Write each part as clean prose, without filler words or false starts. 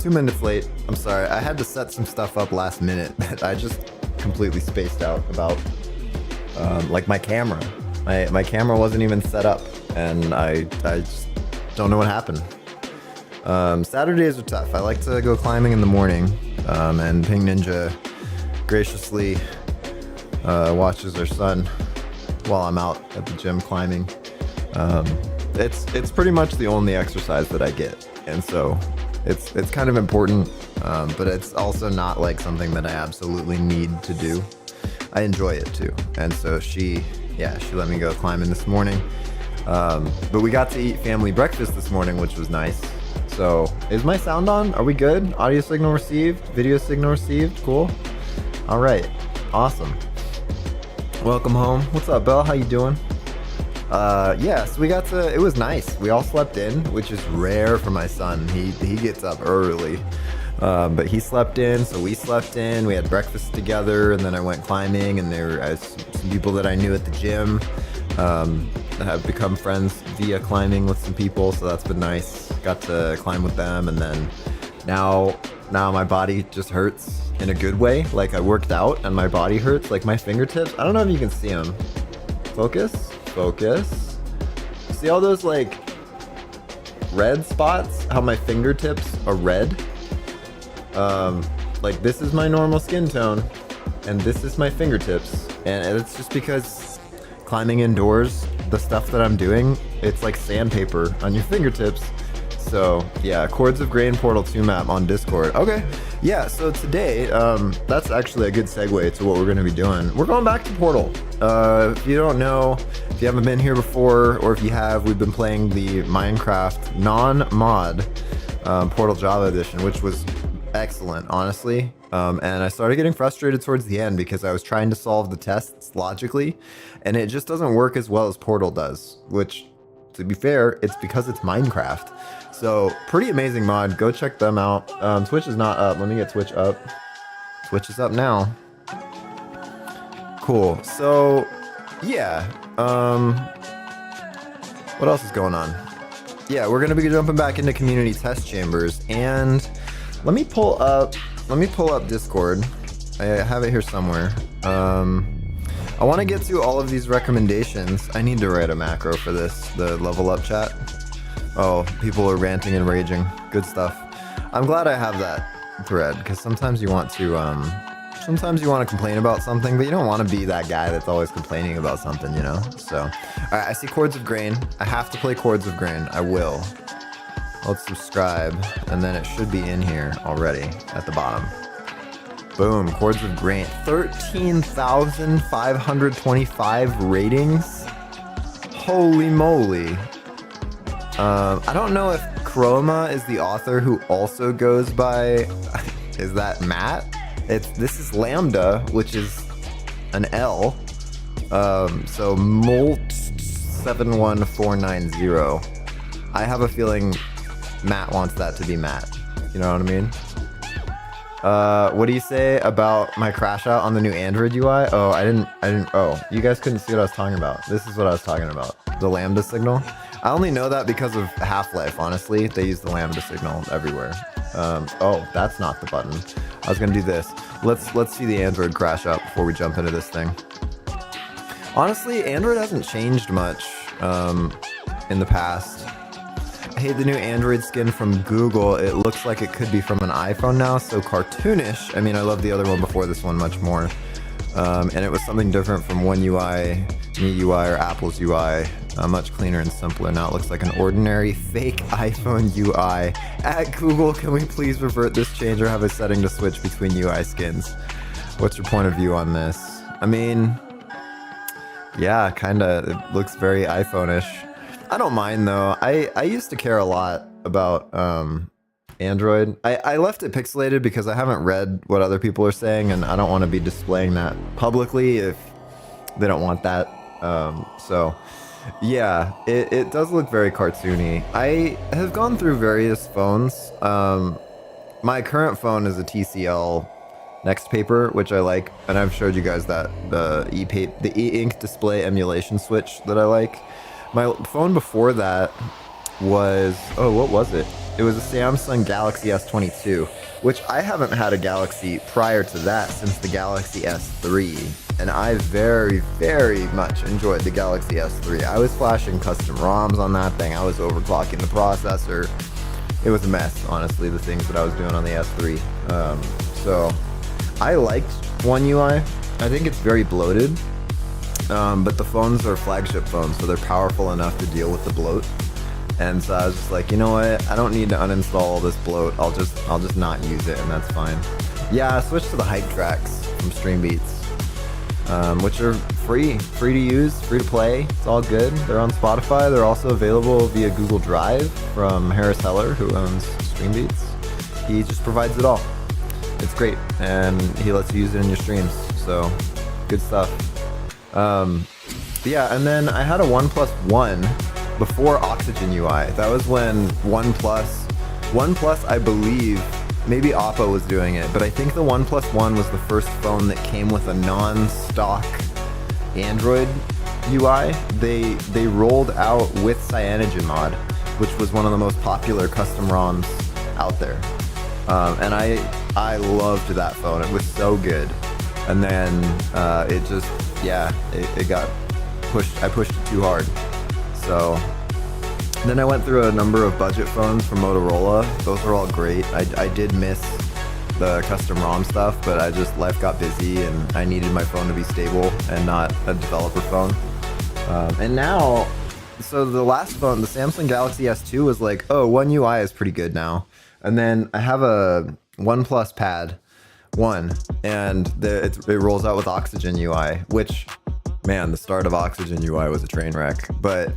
2 minutes late. I'm sorry. I had to set some stuff up last minute that I just completely spaced out about. Like my camera. My camera wasn't even set up, and I just don't know what happened. Saturdays are tough. I like to go climbing in the morning, and Ping Ninja graciously watches her son while I'm out at the gym climbing. It's pretty much the only exercise that I get, and so it's kind of important, but it's also not like something that I absolutely need to do. I enjoy it too, and so she let me go climbing this morning. But we got to eat family breakfast this morning, which was nice. So is my sound on? Are we good? Audio signal received, video signal received. Cool. All right, awesome. Welcome home. What's up, Belle? How you doing? So we got to, it was nice. We all slept in, which is rare for my son. He gets up early. But he slept in, so we slept in. We had breakfast together, and then I went climbing, and there were some people that I knew at the gym. Have become friends via climbing with some people, so that's been nice. Got to climb with them, and then now my body just hurts in a good way. Like I worked out, and my body hurts, like my fingertips. I don't know if you can see them. Focus. See all those like red spots? How my fingertips are red? Like this is my normal skin tone, and this is my fingertips, and it's just because climbing indoors, the stuff that I'm doing, it's like sandpaper on your fingertips. So yeah, Chords of Grain Portal 2 map on Discord. Okay, yeah, so today, that's actually a good segue to what we're going to be doing. We're going back to Portal. If you don't know, if you haven't been here before, or if you have, we've been playing the Minecraft non-mod Portal Java edition, which was excellent, honestly. And I started getting frustrated towards the end because I was trying to solve the tests logically, and it just doesn't work as well as Portal does, which, to be fair, it's because it's Minecraft. So pretty amazing mod. Go check them out. Twitch is not up. Let me get Twitch up. Twitch is up now. Cool. So yeah, what else is going on? Yeah, we're gonna be jumping back into community test chambers, and let me pull up Discord. I have it here somewhere. I want to get to all of these recommendations. I need to write a macro for this, the level up chat. Oh, people are ranting and raging. Good stuff. I'm glad I have that thread, because sometimes you want to complain about something, but you don't want to be that guy that's always complaining about something, you know? So, all right, I see Chords of Grain. I have to play Chords of Grain. I will. Let's subscribe, and then it should be in here already at the bottom. Boom, Chords of Grain. 13,525 ratings. Holy moly. I don't know if Chroma is the author who also goes by, is that Matt? This is Lambda, which is an L. So Molt71490. I have a feeling Matt wants that to be Matt. You know what I mean? What do you say about my crash out on the new Android UI? Oh, I didn't, oh, you guys couldn't see what I was talking about. This is what I was talking about. The Lambda signal. I only know that because of Half-Life, honestly. They use the Lambda signal everywhere. Oh, that's not the button. I was gonna do this. Let's see the Android crash out before we jump into this thing. Honestly, Android hasn't changed much, in the past. I hate the new Android skin from Google. It looks like it could be from an iPhone now, so cartoonish. I mean, I love the other one before this one much more. And it was something different from One UI, Me UI, or Apple's UI. Much cleaner and simpler. Now it looks like an ordinary fake iPhone UI. At Google, can we please revert this change or have a setting to switch between UI skins? What's your point of view on this? I mean, yeah, kinda. It looks very iPhone-ish. I don't mind though. I used to care a lot about Android. I left it pixelated because I haven't read what other people are saying, and I don't want to be displaying that publicly if they don't want that. So yeah, it does look very cartoony. I have gone through various phones. My current phone is a TCL Next Paper, which I like, and I've showed you guys that the e-ink display emulation switch that I like. My phone before that was, oh, what was it? It was a Samsung Galaxy S22, which I haven't had a Galaxy prior to that since the Galaxy S3. And I very, very much enjoyed the Galaxy S3. I was flashing custom ROMs on that thing. I was overclocking the processor. It was a mess, honestly, the things that I was doing on the S3. So I liked One UI. I think it's very bloated, but the phones are flagship phones, so they're powerful enough to deal with the bloat. And so I was just like, you know what? I don't need to uninstall all this bloat. I'll just not use it, and that's fine. Yeah, I switched to the hype tracks from Streambeats, which are free to use, free to play. It's all good. They're on Spotify. They're also available via Google Drive from Harris Heller, who owns Streambeats. He just provides it all. It's great, and he lets you use it in your streams. So, good stuff. Yeah, and then I had a OnePlus One before Oxygen UI. That was when OnePlus, I believe, maybe Oppo was doing it, but I think the OnePlus One was the first phone that came with a non-stock Android UI. They rolled out with CyanogenMod, which was one of the most popular custom ROMs out there. And I loved that phone. It was so good. And then it just, yeah, it got pushed. I pushed it too hard. So then I went through a number of budget phones from Motorola. Those are all great. I did miss the custom ROM stuff, but life got busy and I needed my phone to be stable and not a developer phone. And now, so the last phone, the Samsung Galaxy S2 was like, oh, One UI is pretty good now. And then I have a OnePlus Pad 1, and it rolls out with Oxygen UI, which, man, the start of Oxygen UI was a train wreck. But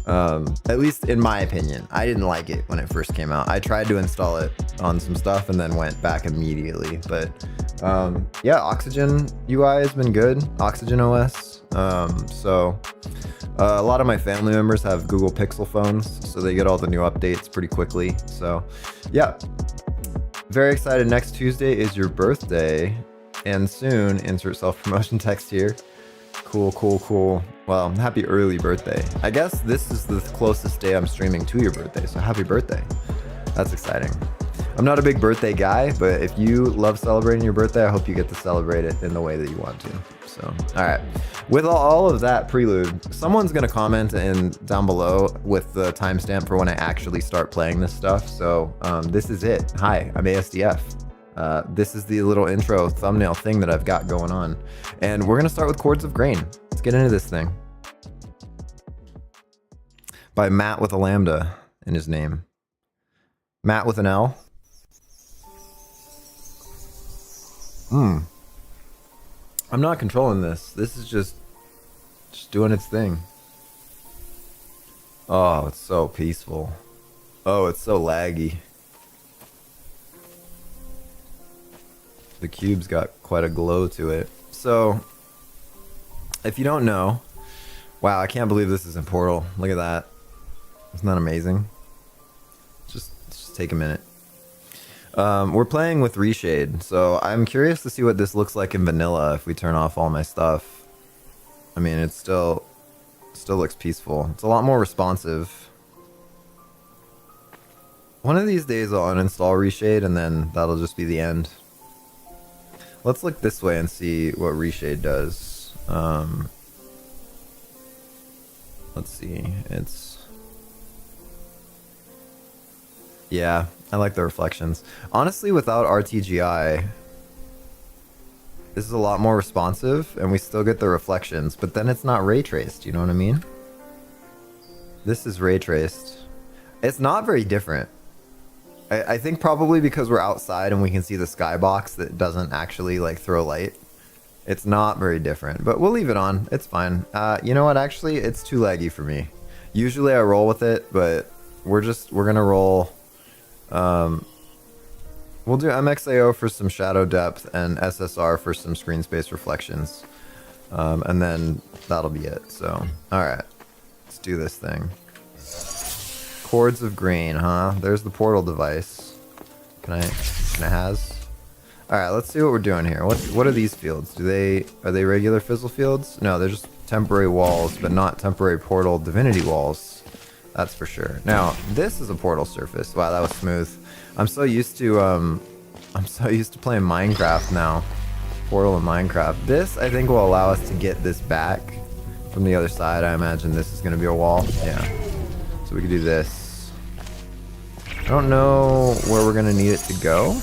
at least in my opinion, I didn't like it when it first came out. I tried to install it on some stuff and then went back immediately. But yeah, Oxygen UI has been good. Oxygen OS. So a lot of my family members have Google Pixel phones, so they get all the new updates pretty quickly. So yeah, very excited. Next Tuesday is your birthday, and soon, insert self-promotion text here. Cool. Well, happy early birthday. I guess this is the closest day I'm streaming to your birthday, so happy birthday. That's exciting. I'm not a big birthday guy, but if you love celebrating your birthday, I hope you get to celebrate it in the way that you want to. So, all right. With all of that prelude, someone's going to comment down below with the timestamp for when I actually start playing this stuff. So this is it. Hi, I'm ASDF. This is the little intro thumbnail thing that I've got going on. And we're going to start with Chords of Grain. Let's get into this thing. By Matt with a lambda in his name. Matt with an L. I'm not controlling this. This is just doing its thing. Oh, it's so peaceful. Oh, it's so laggy. The cube's got quite a glow to it. So, if you don't know, wow, I can't believe this is in Portal. Look at that. Isn't that amazing? Just take a minute. We're playing with Reshade, so I'm curious to see what this looks like in vanilla if we turn off all my stuff. I mean, it still looks peaceful. It's a lot more responsive. One of these days I'll uninstall Reshade and then that'll just be the end. Let's look this way and see what Reshade does. Let's see. Yeah, I like the reflections. Honestly, without RTGI, this is a lot more responsive, and we still get the reflections, but then it's not ray traced, you know what I mean? This is ray traced. It's not very different. I think probably because we're outside and we can see the skybox that doesn't actually like throw light. It's not very different, but we'll leave it on. It's fine. You know what? Actually, it's too laggy for me. Usually I roll with it, but we're gonna roll. We'll do MXAO for some shadow depth and SSR for some screen space reflections. And then that'll be it. So, alright. Let's do this thing. Chords of Grain, huh? There's the portal device. Can I has? Alright, let's see what we're doing here. What are these fields? Are they regular fizzle fields? No, they're just temporary walls, but not temporary portal divinity walls. That's for sure. Now, this is a portal surface. Wow, that was smooth. I'm so used to playing Minecraft now. Portal in Minecraft. This, I think, will allow us to get this back from the other side. I imagine this is going to be a wall. Yeah. So we can do this. I don't know where we're going to need it to go.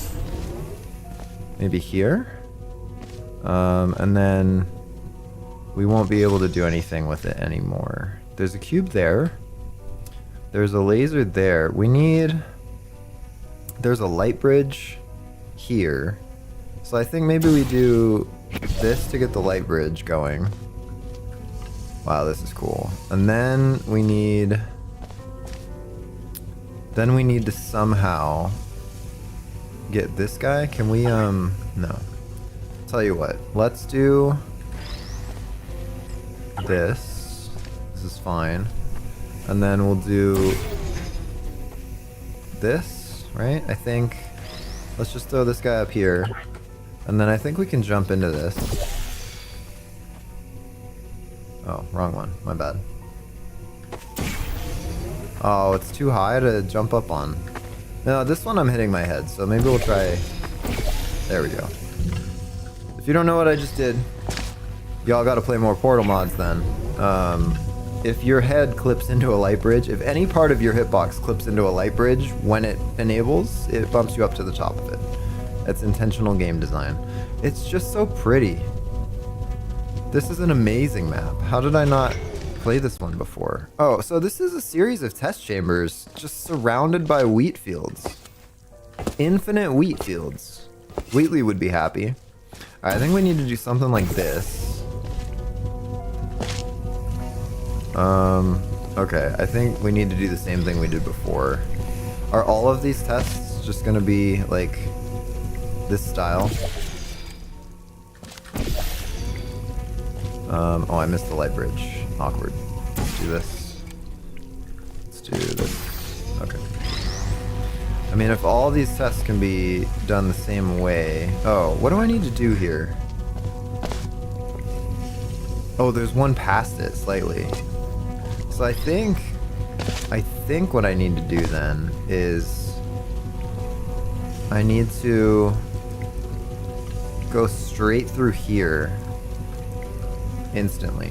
Maybe here? And then we won't be able to do anything with it anymore. There's a cube there. There's a laser there. We need... There's a light bridge here. So I think maybe we do this to get the light bridge going. Wow, this is cool. And then we need... Then we need to somehow get this guy. Can we, no. Tell you what, let's do this. This is fine. And then we'll do this, right? I think, let's just throw this guy up here. And then I think we can jump into this. Oh, wrong one, my bad. Oh, it's too high to jump up on. No, this one I'm hitting my head, so maybe we'll try... There we go. If you don't know what I just did, y'all gotta play more Portal mods then. If your head clips into a light bridge, if any part of your hitbox clips into a light bridge, when it enables, it bumps you up to the top of it. It's intentional game design. It's just so pretty. This is an amazing map. How did I not play this one before? Oh, so this is a series of test chambers just surrounded by wheat fields. Infinite wheat fields. Wheatley would be happy. Alright, I think we need to do something like this. Okay, I think we need to do the same thing we did before. Are all of these tests just gonna be like this style? Oh, I missed the light bridge. Awkward. Let's do this. Let's do this. Okay. I mean, if all these tests can be done the same way... Oh, what do I need to do here? Oh, there's one past it, slightly. So I think what I need to do then is... I need to go straight through here instantly.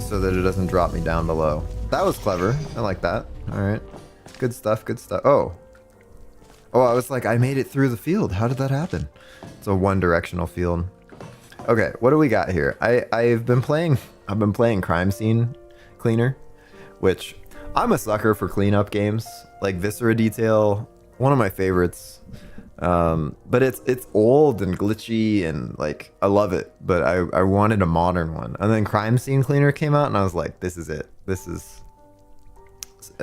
So that it doesn't drop me down below. That was clever. I like that. Alright. Good stuff, good stuff. Oh. Oh, I was like, I made it through the field. How did that happen? It's a one-directional field. Okay, what do we got here? I've been playing Crime Scene Cleaner, which I'm a sucker for cleanup games. Like Viscera Detail, one of my favorites. But it's old and glitchy and like I love it, but I wanted a modern one. And then Crime Scene Cleaner came out and I was like, this is it. This is...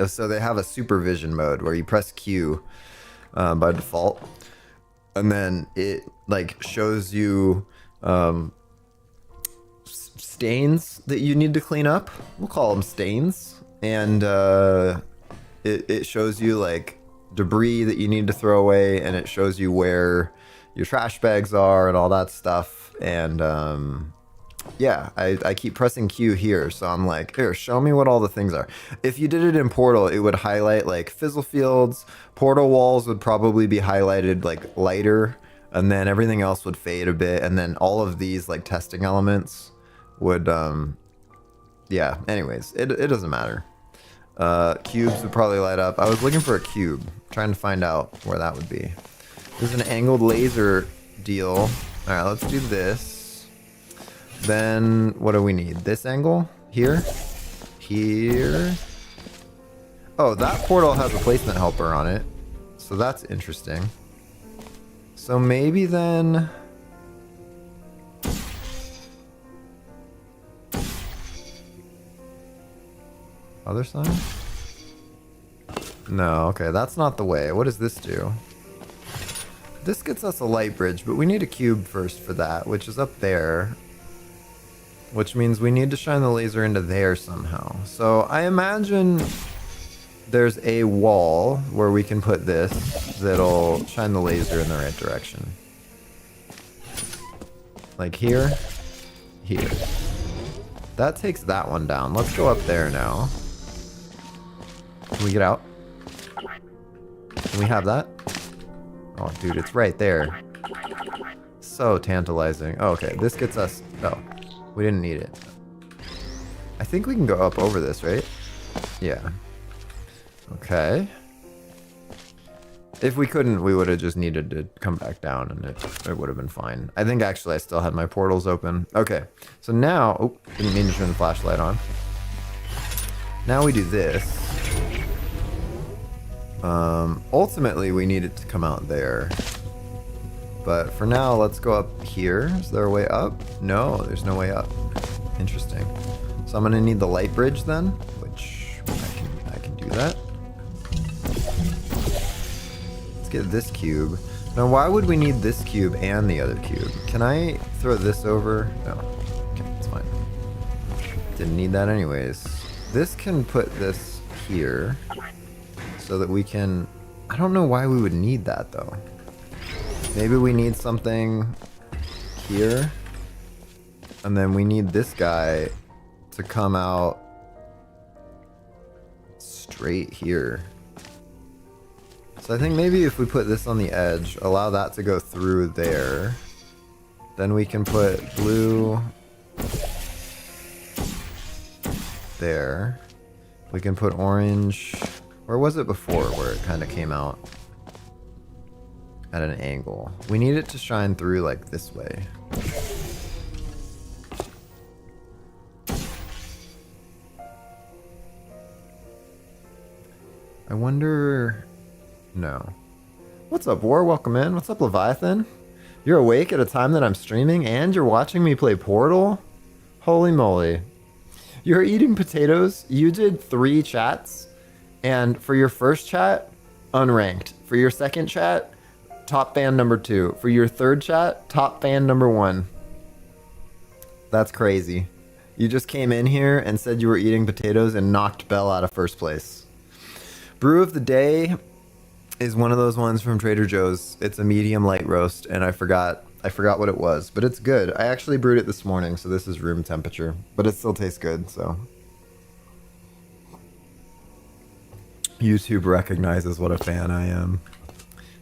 So they have a supervision mode where you press Q by default, and then it like shows you stains that you need to clean up. We'll call them stains. And it shows you like debris that you need to throw away, and it shows you where your trash bags are and all that stuff. And yeah, I keep pressing Q here, so I'm like, here, show me what all the things are. If you did it in Portal, it would highlight like fizzle fields. Portal walls would probably be highlighted like lighter, and then everything else would fade a bit, and then all of these like testing elements would yeah, anyways, it doesn't matter. Cubes would probably light up. I was looking for a cube, trying to find out where that would be. There's an angled laser deal. All right, let's do this. Then what do we need? This angle here, here. Oh, that portal has a placement helper on it, so that's interesting. So maybe then other side? No, okay, that's not the way. What does this do? This gets us a light bridge, but we need a cube first for that, which is up there. Which means we need to shine the laser into there somehow. So I imagine there's a wall where we can put this that'll shine the laser in the right direction. Like here, here. That takes that one down. Let's go up there now. Can we get out? Can we have that? Oh, dude, it's right there. So tantalizing. Oh, okay, this gets us... Oh, we didn't need it. I think we can go up over this, right? Yeah. Okay. If we couldn't, we would have just needed to come back down and it would have been fine. I think actually I still had my portals open. Okay, so now... Oh, didn't mean to turn the flashlight on. Now we do this. Ultimately, we need it to come out there. But for now, let's go up here. Is there a way up? No, there's no way up. Interesting. So I'm gonna need the light bridge then, which I can do that. Let's get this cube. Now, why would we need this cube and the other cube? Can I throw this over? No. Okay, it's fine. Didn't need that anyways. This can put this here so that we can... I don't know why we would need that though. Maybe we need something here. And then we need this guy to come out straight here. So I think maybe if we put this on the edge, allow that to go through there, then we can put blue there. We can put orange. Where was it before where it kind of came out at an angle? We need it to shine through like this way. I wonder... No. What's up, War? Welcome in. What's up, Leviathan? You're awake at a time that I'm streaming and you're watching me play Portal? Holy moly. You're eating potatoes? You did 3 chats, and for your first chat, unranked. For your second chat, top fan number 2. For your third chat, top fan number 1. That's crazy. You just came in here and said you were eating potatoes and knocked Bell out of first place. Brew of the day is one of those ones from Trader Joe's. It's a medium light roast, and I forgot what it was, but it's good. I actually brewed it this morning, so this is room temperature, but it still tastes good, so. YouTube recognizes what a fan I am.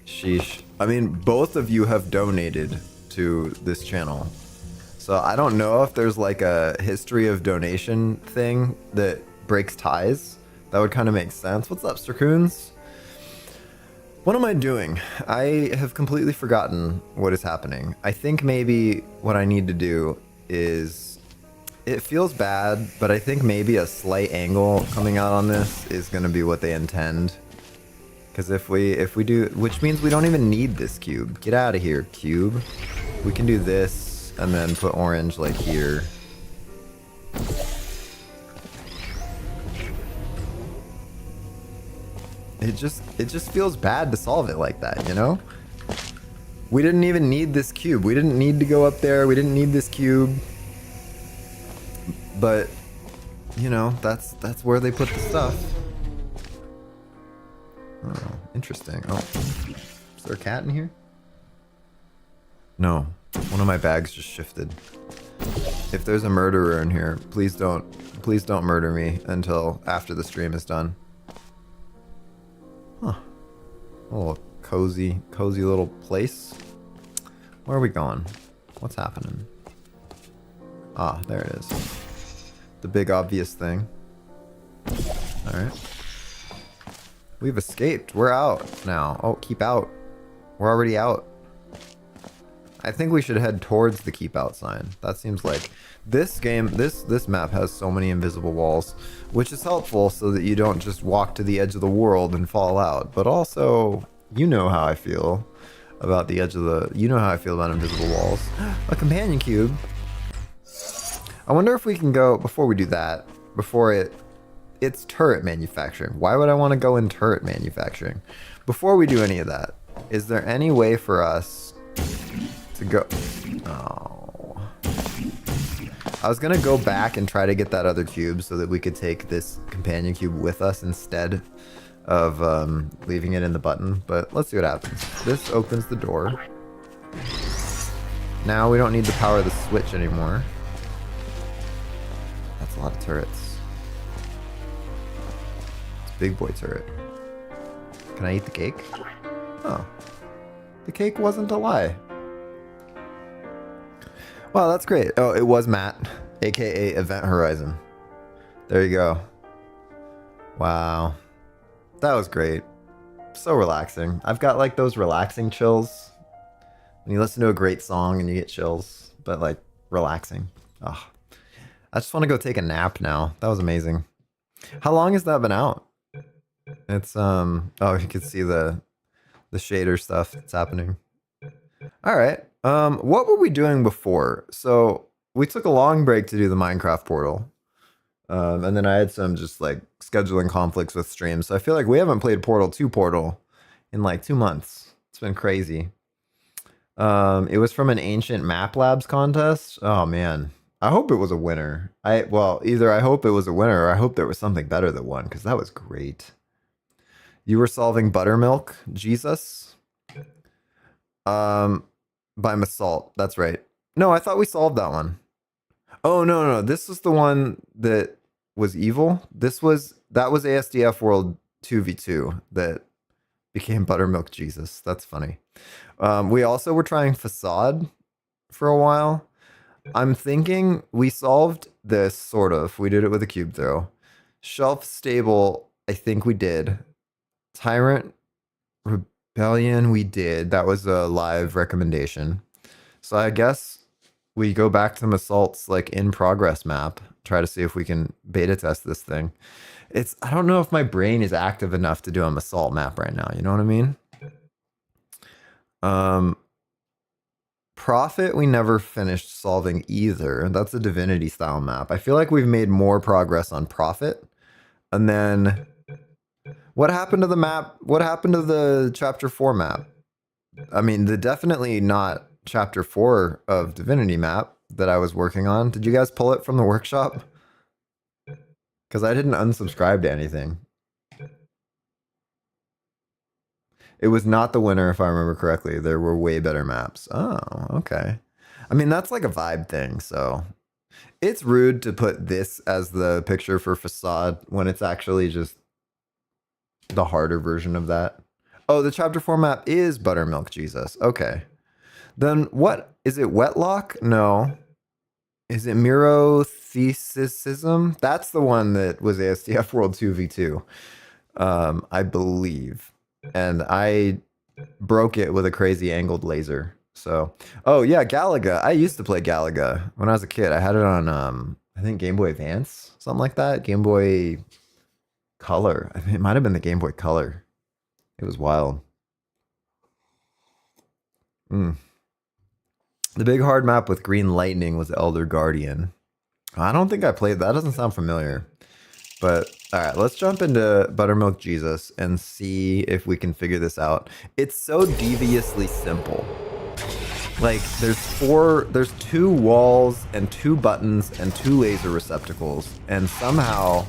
Sheesh. I mean, both of you have donated to this channel. So I don't know if there's like a history of donation thing that breaks ties. That would kind of make sense. What's up, Sircoons? What am I doing? I have completely forgotten what is happening. I think maybe what I need to do is... It feels bad, but I think maybe a slight angle coming out on this is going to be what they intend. Because if we do... Which means we don't even need this cube. Get out of here, cube. We can do this and then put orange like here. It just feels bad to solve it like that, you know? We didn't even need this cube. We didn't need to go up there. We didn't need this cube. But, you know, that's where they put the stuff. Oh, interesting. Oh, is there a cat in here? No, one of my bags just shifted. If there's a murderer in here, please don't murder me until after the stream is done. Huh. A little cozy little place. Where are we going? What's happening? Ah, there it is. The big obvious thing. Alright. We've escaped. We're out now. Oh, keep out. We're already out. I think we should head towards the keep out sign. That seems like... This game, this map has so many invisible walls, which is helpful so that you don't just walk to the edge of the world and fall out. But also, you know how I feel about the edge of the... You know how I feel about invisible walls. A companion cube. I wonder if we can go, before we do that, before it's turret manufacturing. Why would I want to go in turret manufacturing? Before we do any of that, is there any way for us to go... Oh... I was gonna go back and try to get that other cube so that we could take this companion cube with us instead of leaving it in the button, but let's see what happens. This opens the door. Now we don't need the power of the switch anymore. That's a lot of turrets. It's a big boy turret. Can I eat the cake? Oh. The cake wasn't a lie. Wow, that's great. Oh, it was Matt, aka Event Horizon. There you go. Wow. That was great. So relaxing. I've got like those relaxing chills. When you listen to a great song and you get chills, but like relaxing. Oh, I just want to go take a nap now. That was amazing. How long has that been out? It's oh, you can see the shader stuff that's happening. All right. What were we doing before? So we took a long break to do the Minecraft portal. And then I had some just like scheduling conflicts with streams. So I feel like we haven't played Portal 2 Portal in like 2 months. It's been crazy. It was from an Ancient Map Labs contest. Oh man. I hope it was a winner. Either I hope it was a winner or I hope there was something better that won, because that was great. You were solving Buttermilk Jesus. By Masalt. That's right. No, I thought we solved that one. Oh no, this was the one that was evil. That was ASDF World 2v2 that became Buttermilk Jesus. That's funny. We also were trying Facade for a while. I'm thinking we solved this sort of. We did it with a cube throw. Shelf Stable, I think we did. Tyrant Rebellion, we did. That was a live recommendation. So I guess we go back to Masalt's like in progress map, try to see if we can beta test this thing. I don't know if my brain is active enough to do a Masalt map right now. You know what I mean? Prophet, we never finished solving either. That's a Divinity style map. I feel like we've made more progress on Prophet. And then what happened to the map? What happened to the chapter 4 map? I mean, definitely not chapter 4 of Divinity map that I was working on. Did you guys pull it from the workshop? Because I didn't unsubscribe to anything. It was not the winner, if I remember correctly. There were way better maps. Oh, okay. I mean, that's like a vibe thing, so it's rude to put this as the picture for Facade when it's actually just the harder version of that. Oh, the chapter 4 map is Buttermilk Jesus. Okay. Then what? Is it Wetlock? No. Is it Mirothesism? That's the one that was ASDF World 2v2. I believe. And I broke it with a crazy angled laser. So, oh yeah, Galaga. I used to play Galaga when I was a kid. I had it on, I think Game Boy Advance, something like that. Game Boy Color. I think it might have been the Game Boy Color. It was wild. The big hard map with green lightning was Elder Guardian. I don't think I played that. Doesn't sound familiar. But all right, let's jump into Buttermilk Jesus and see if we can figure this out. It's so deviously simple. Like there's 2 walls and 2 buttons and 2 laser receptacles, and somehow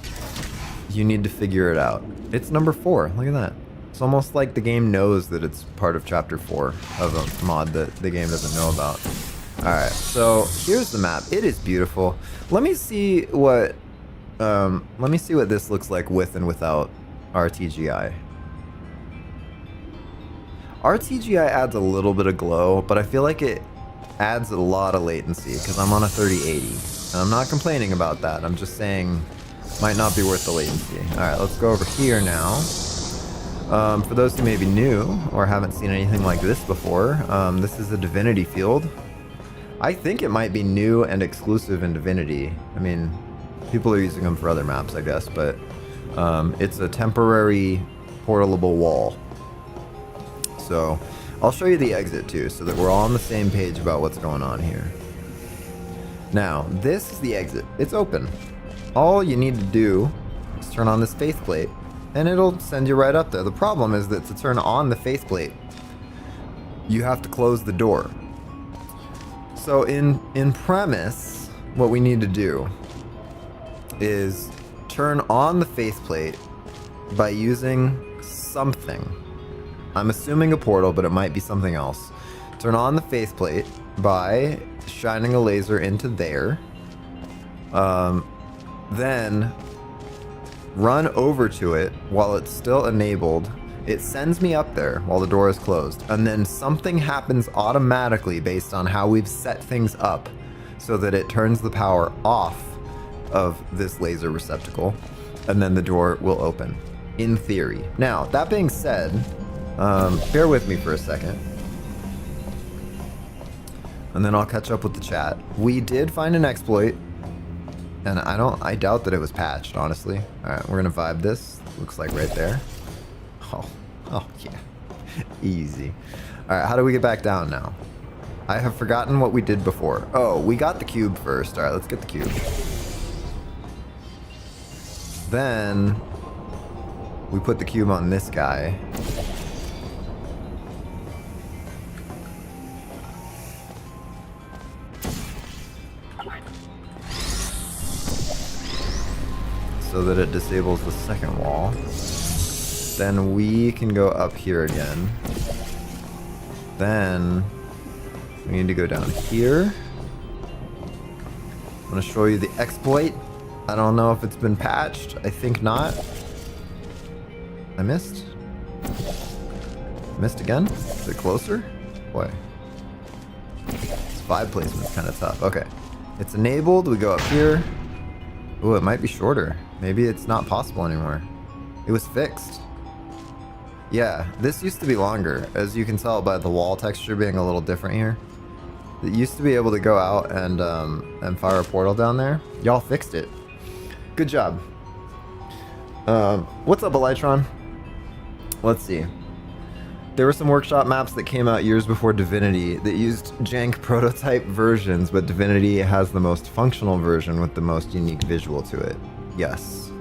you need to figure it out. It's number 4. Look at that. It's almost like the game knows that it's part of chapter 4 of a mod that the game doesn't know about. All right, so here's the map. It is beautiful. Let me see what this looks like with and without RTGI. RTGI adds a little bit of glow, but I feel like it adds a lot of latency because I'm on a 3080. And I'm not complaining about that. I'm just saying might not be worth the latency. All right, let's go over here now. For those who may be new or haven't seen anything like this before, this is a Divinity field. I think it might be new and exclusive in Divinity. I mean, people are using them for other maps, I guess, but it's a temporary portalable wall. So I'll show you the exit too, so that we're all on the same page about what's going on here. Now, this is the exit. It's open. All you need to do is turn on this faceplate, and it'll send you right up there. The problem is that to turn on the faceplate, you have to close the door. So in premise, what we need to do is turn on the faceplate by using something. I'm assuming a portal, but it might be something else. Turn on the faceplate by shining a laser into there. then run over to it while it's still enabled. It sends me up there while the door is closed, and then something happens automatically based on how we've set things up so that it turns the power off of this laser receptacle, and then the door will open, in theory. Now, that being said, bear with me for a second, and then I'll catch up with the chat. We did find an exploit, and I doubt that it was patched, honestly. All right, we're gonna vibe this. Looks like right there. Oh yeah, easy. All right, how do we get back down now? I have forgotten what we did before. Oh, we got the cube first. All right, let's get the cube. Then we put the cube on this guy. So that it disables the second wall. Then we can go up here again. Then we need to go down here. I'm gonna show you the exploit. I don't know if it's been patched. I think not. I missed. Missed again? Is it closer? Boy. This 5 placement's kind of tough. Okay. It's enabled. We go up here. Ooh, it might be shorter. Maybe it's not possible anymore. It was fixed. Yeah, this used to be longer, as you can tell by the wall texture being a little different here. It used to be able to go out and fire a portal down there. Y'all fixed it. Good job. What's up, Elytron? Let's see. There were some workshop maps that came out years before Divinity that used jank prototype versions, but Divinity has the most functional version with the most unique visual to it. Yes.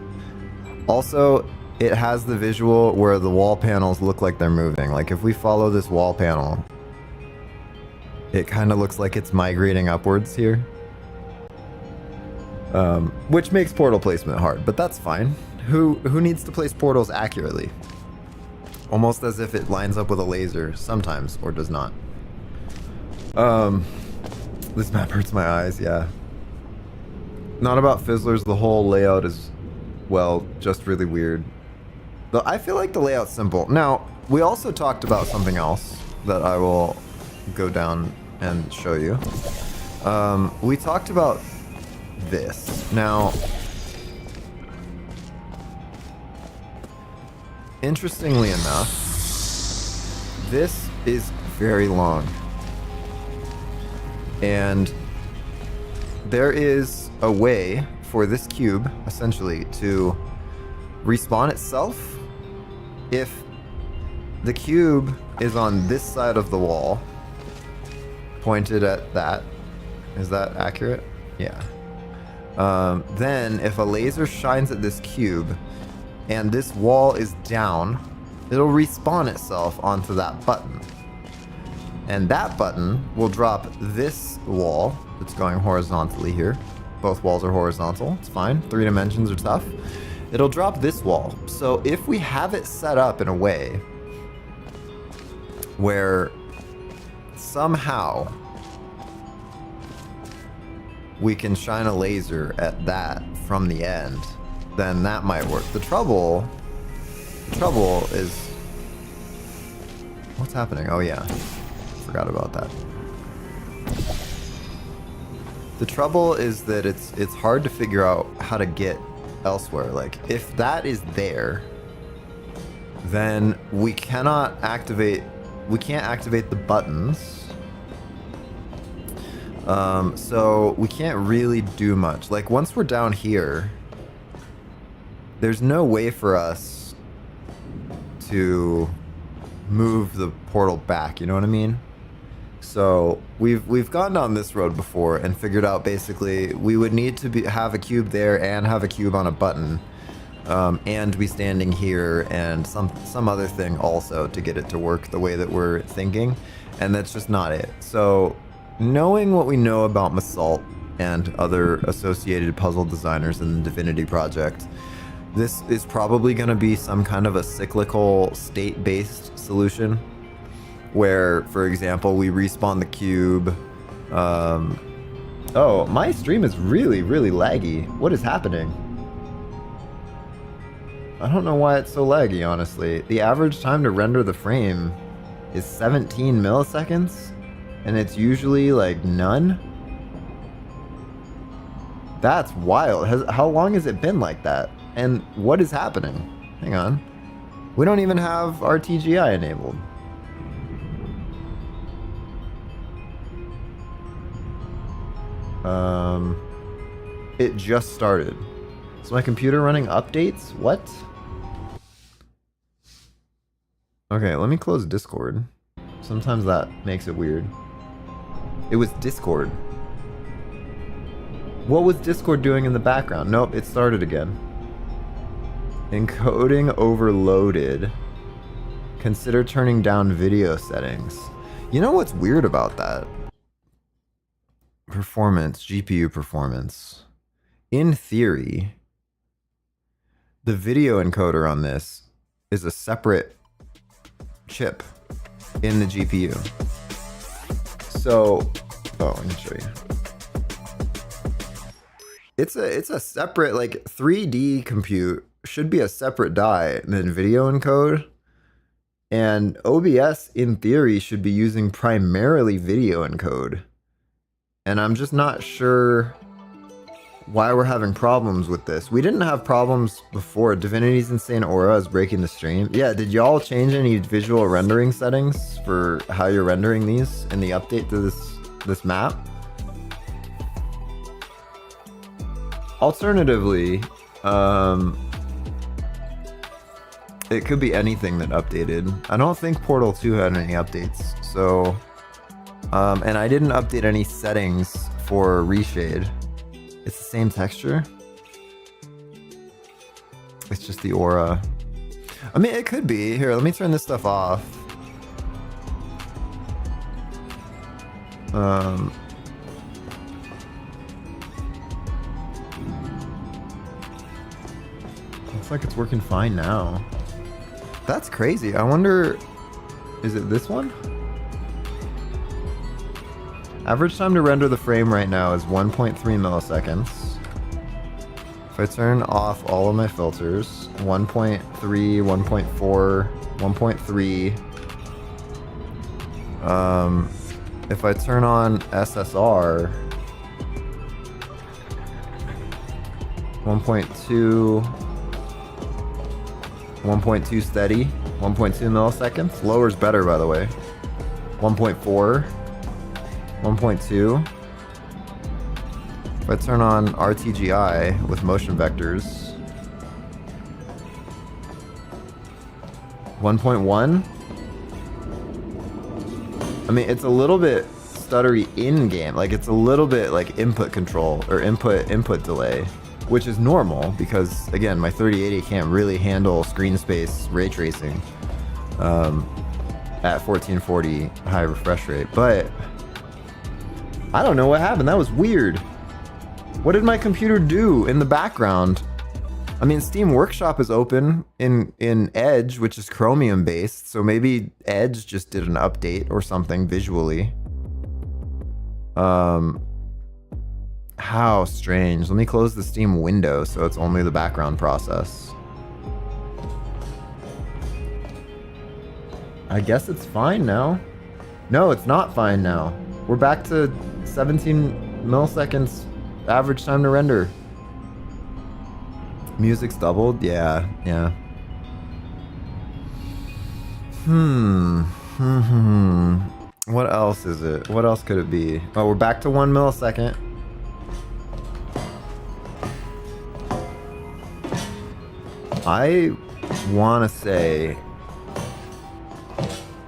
Also, it has the visual where the wall panels look like they're moving. Like if we follow this wall panel, it kind of looks like it's migrating upwards here. Which makes portal placement hard, but that's fine. Who needs to place portals accurately? Almost as if it lines up with a laser sometimes, or does not. This map hurts my eyes, yeah. Not about Fizzlers, the whole layout is, well, just really weird. I feel like the layout's simple. Now, we also talked about something else that I will go down and show you. We talked about this. Now, interestingly enough, this is very long. And there is a way for this cube, essentially, to respawn itself if the cube is on this side of the wall, pointed at that. Is that accurate? Yeah. Then if a laser shines at this cube and this wall is down, it'll respawn itself onto that button. And that button will drop this wall that's going horizontally here. Both walls are horizontal, it's fine. 3 dimensions are tough. It'll drop this wall. So if we have it set up in a way where somehow we can shine a laser at that from the end, then that might work. The trouble is, what's happening? Oh yeah, forgot about that. The trouble is that it's hard to figure out how to get elsewhere. Like if that is there, then we can't activate the buttons. So we can't really do much. Like once we're down here, there's no way for us to move the portal back, you know what I mean? So we've gone down this road before and figured out basically we would need to have a cube there and have a cube on a button, and be standing here and some other thing also to get it to work the way that we're thinking, and that's just not it. So knowing what we know about Masalt and other associated puzzle designers in the Divinity project, this is probably going to be some kind of a cyclical state-based solution where, for example, we respawn the cube Oh, my stream is really, really laggy. What is happening? I don't know why it's so laggy, honestly. The average time to render the frame is 17 milliseconds, and it's usually like none. That's wild. How long has it been like that? And what is happening? Hang on. We don't even have RTGI enabled. It just started. Is my computer running updates? What? Okay, let me close Discord. Sometimes that makes it weird. It was Discord. What was Discord doing in the background? Nope, it started again. Encoding overloaded. Consider turning down video settings. You know what's weird about that? Performance, GPU performance. In theory, the video encoder on this is a separate chip in the GPU. So, oh, let me show you. It's a separate, like, 3D compute should be a separate die than video encode. And OBS, in theory, should be using primarily video encode. And I'm just not sure why we're having problems with this. We didn't have problems before. Divinity's Insane Aura is breaking the stream. Yeah, did y'all change any visual rendering settings for how you're rendering these in the update to this map? Alternatively, it could be anything that updated. I don't think Portal 2 had any updates, so... and I didn't update any settings for reshade. It's the same texture. It's just the aura. I mean, it could be. Here, let me turn this stuff off. Looks like it's working fine now. That's crazy. I wonder, is it this one? Average time to render the frame right now is 1.3 milliseconds. If I turn off all of my filters, 1.3, 1.4, 1.3. If I turn on SSR, 1.2, 1.2 steady, 1.2 milliseconds. Lower's better, by the way. 1.4. 1.2. If I turn on RTGI with motion vectors, 1.1. I mean, it's a little bit stuttery in game. Like, it's a little bit like input control or input delay, which is normal because, again, my 3080 can't really handle screen space ray tracing at 1440 high refresh rate. But I don't know what happened. That was weird. What did my computer do in the background? I mean, Steam Workshop is open in Edge, which is Chromium based. So maybe Edge just did an update or something visually. How strange. Let me close the Steam window so it's only the background process. I guess it's fine now. No, it's not fine now. We're back to 17 milliseconds average time to render. Music's doubled? Yeah. What else is it? What else could it be? Oh, we're back to 1 millisecond. I want to say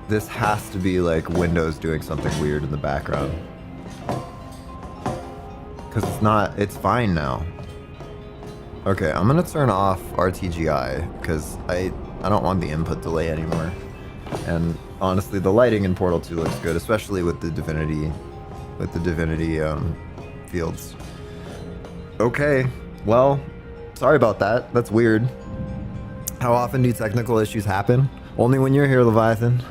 this has to be like Windows doing something weird in the background. Because it's fine now. Okay, I'm gonna turn off RTGI because I don't want the input delay anymore. And honestly, the lighting in Portal 2 looks good, especially with the Divinity fields. Okay, well, sorry about that. That's weird. How often do technical issues happen? Only when you're here, Leviathan.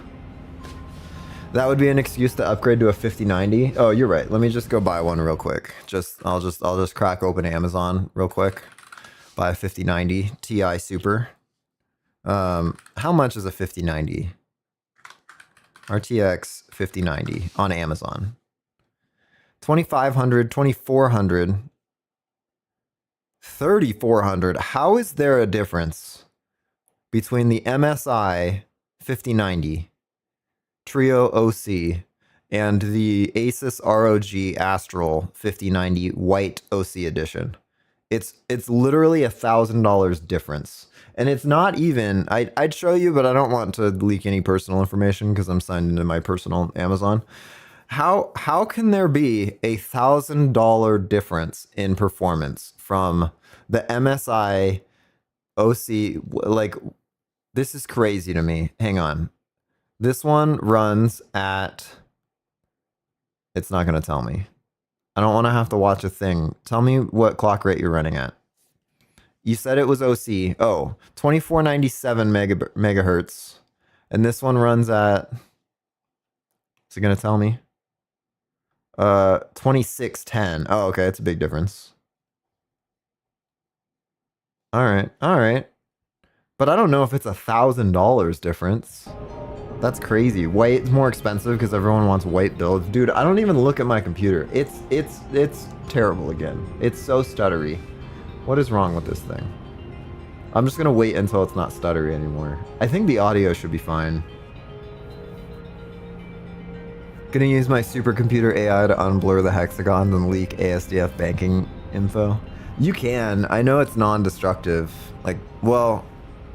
That would be an excuse to upgrade to a 5090. Oh, you're right. Let me just go buy one real quick. I'll just crack open Amazon real quick. Buy a 5090 Ti Super. How much is a 5090? RTX 5090 on Amazon. 2500, 2400, 3400. How is there a difference between the MSI 5090 Trio OC and the Asus ROG Astral 5090 White OC Edition? It's literally $1,000 difference. And it's not even, I'd show you, but I don't want to leak any personal information because I'm signed into my personal Amazon. How can there be $1,000 difference in performance from the MSI OC? Like, this is crazy to me. Hang on. This one runs at, it's not going to tell me. I don't want to have to watch a thing. Tell me what clock rate you're running at. You said it was OC. Oh, 2497 megahertz. And this one runs at, is it going to tell me? 2610. Oh, okay. It's a big difference. All right. All right. But I don't know if it's $1,000 difference. That's crazy. White's more expensive because everyone wants white builds. Dude, I don't even look at my computer. It's terrible again. It's so stuttery. What is wrong with this thing? I'm just gonna wait until it's not stuttery anymore. I think the audio should be fine. Gonna use my supercomputer AI to unblur the hexagons and leak ASDF banking info. You can. I know it's non-destructive. Like, well,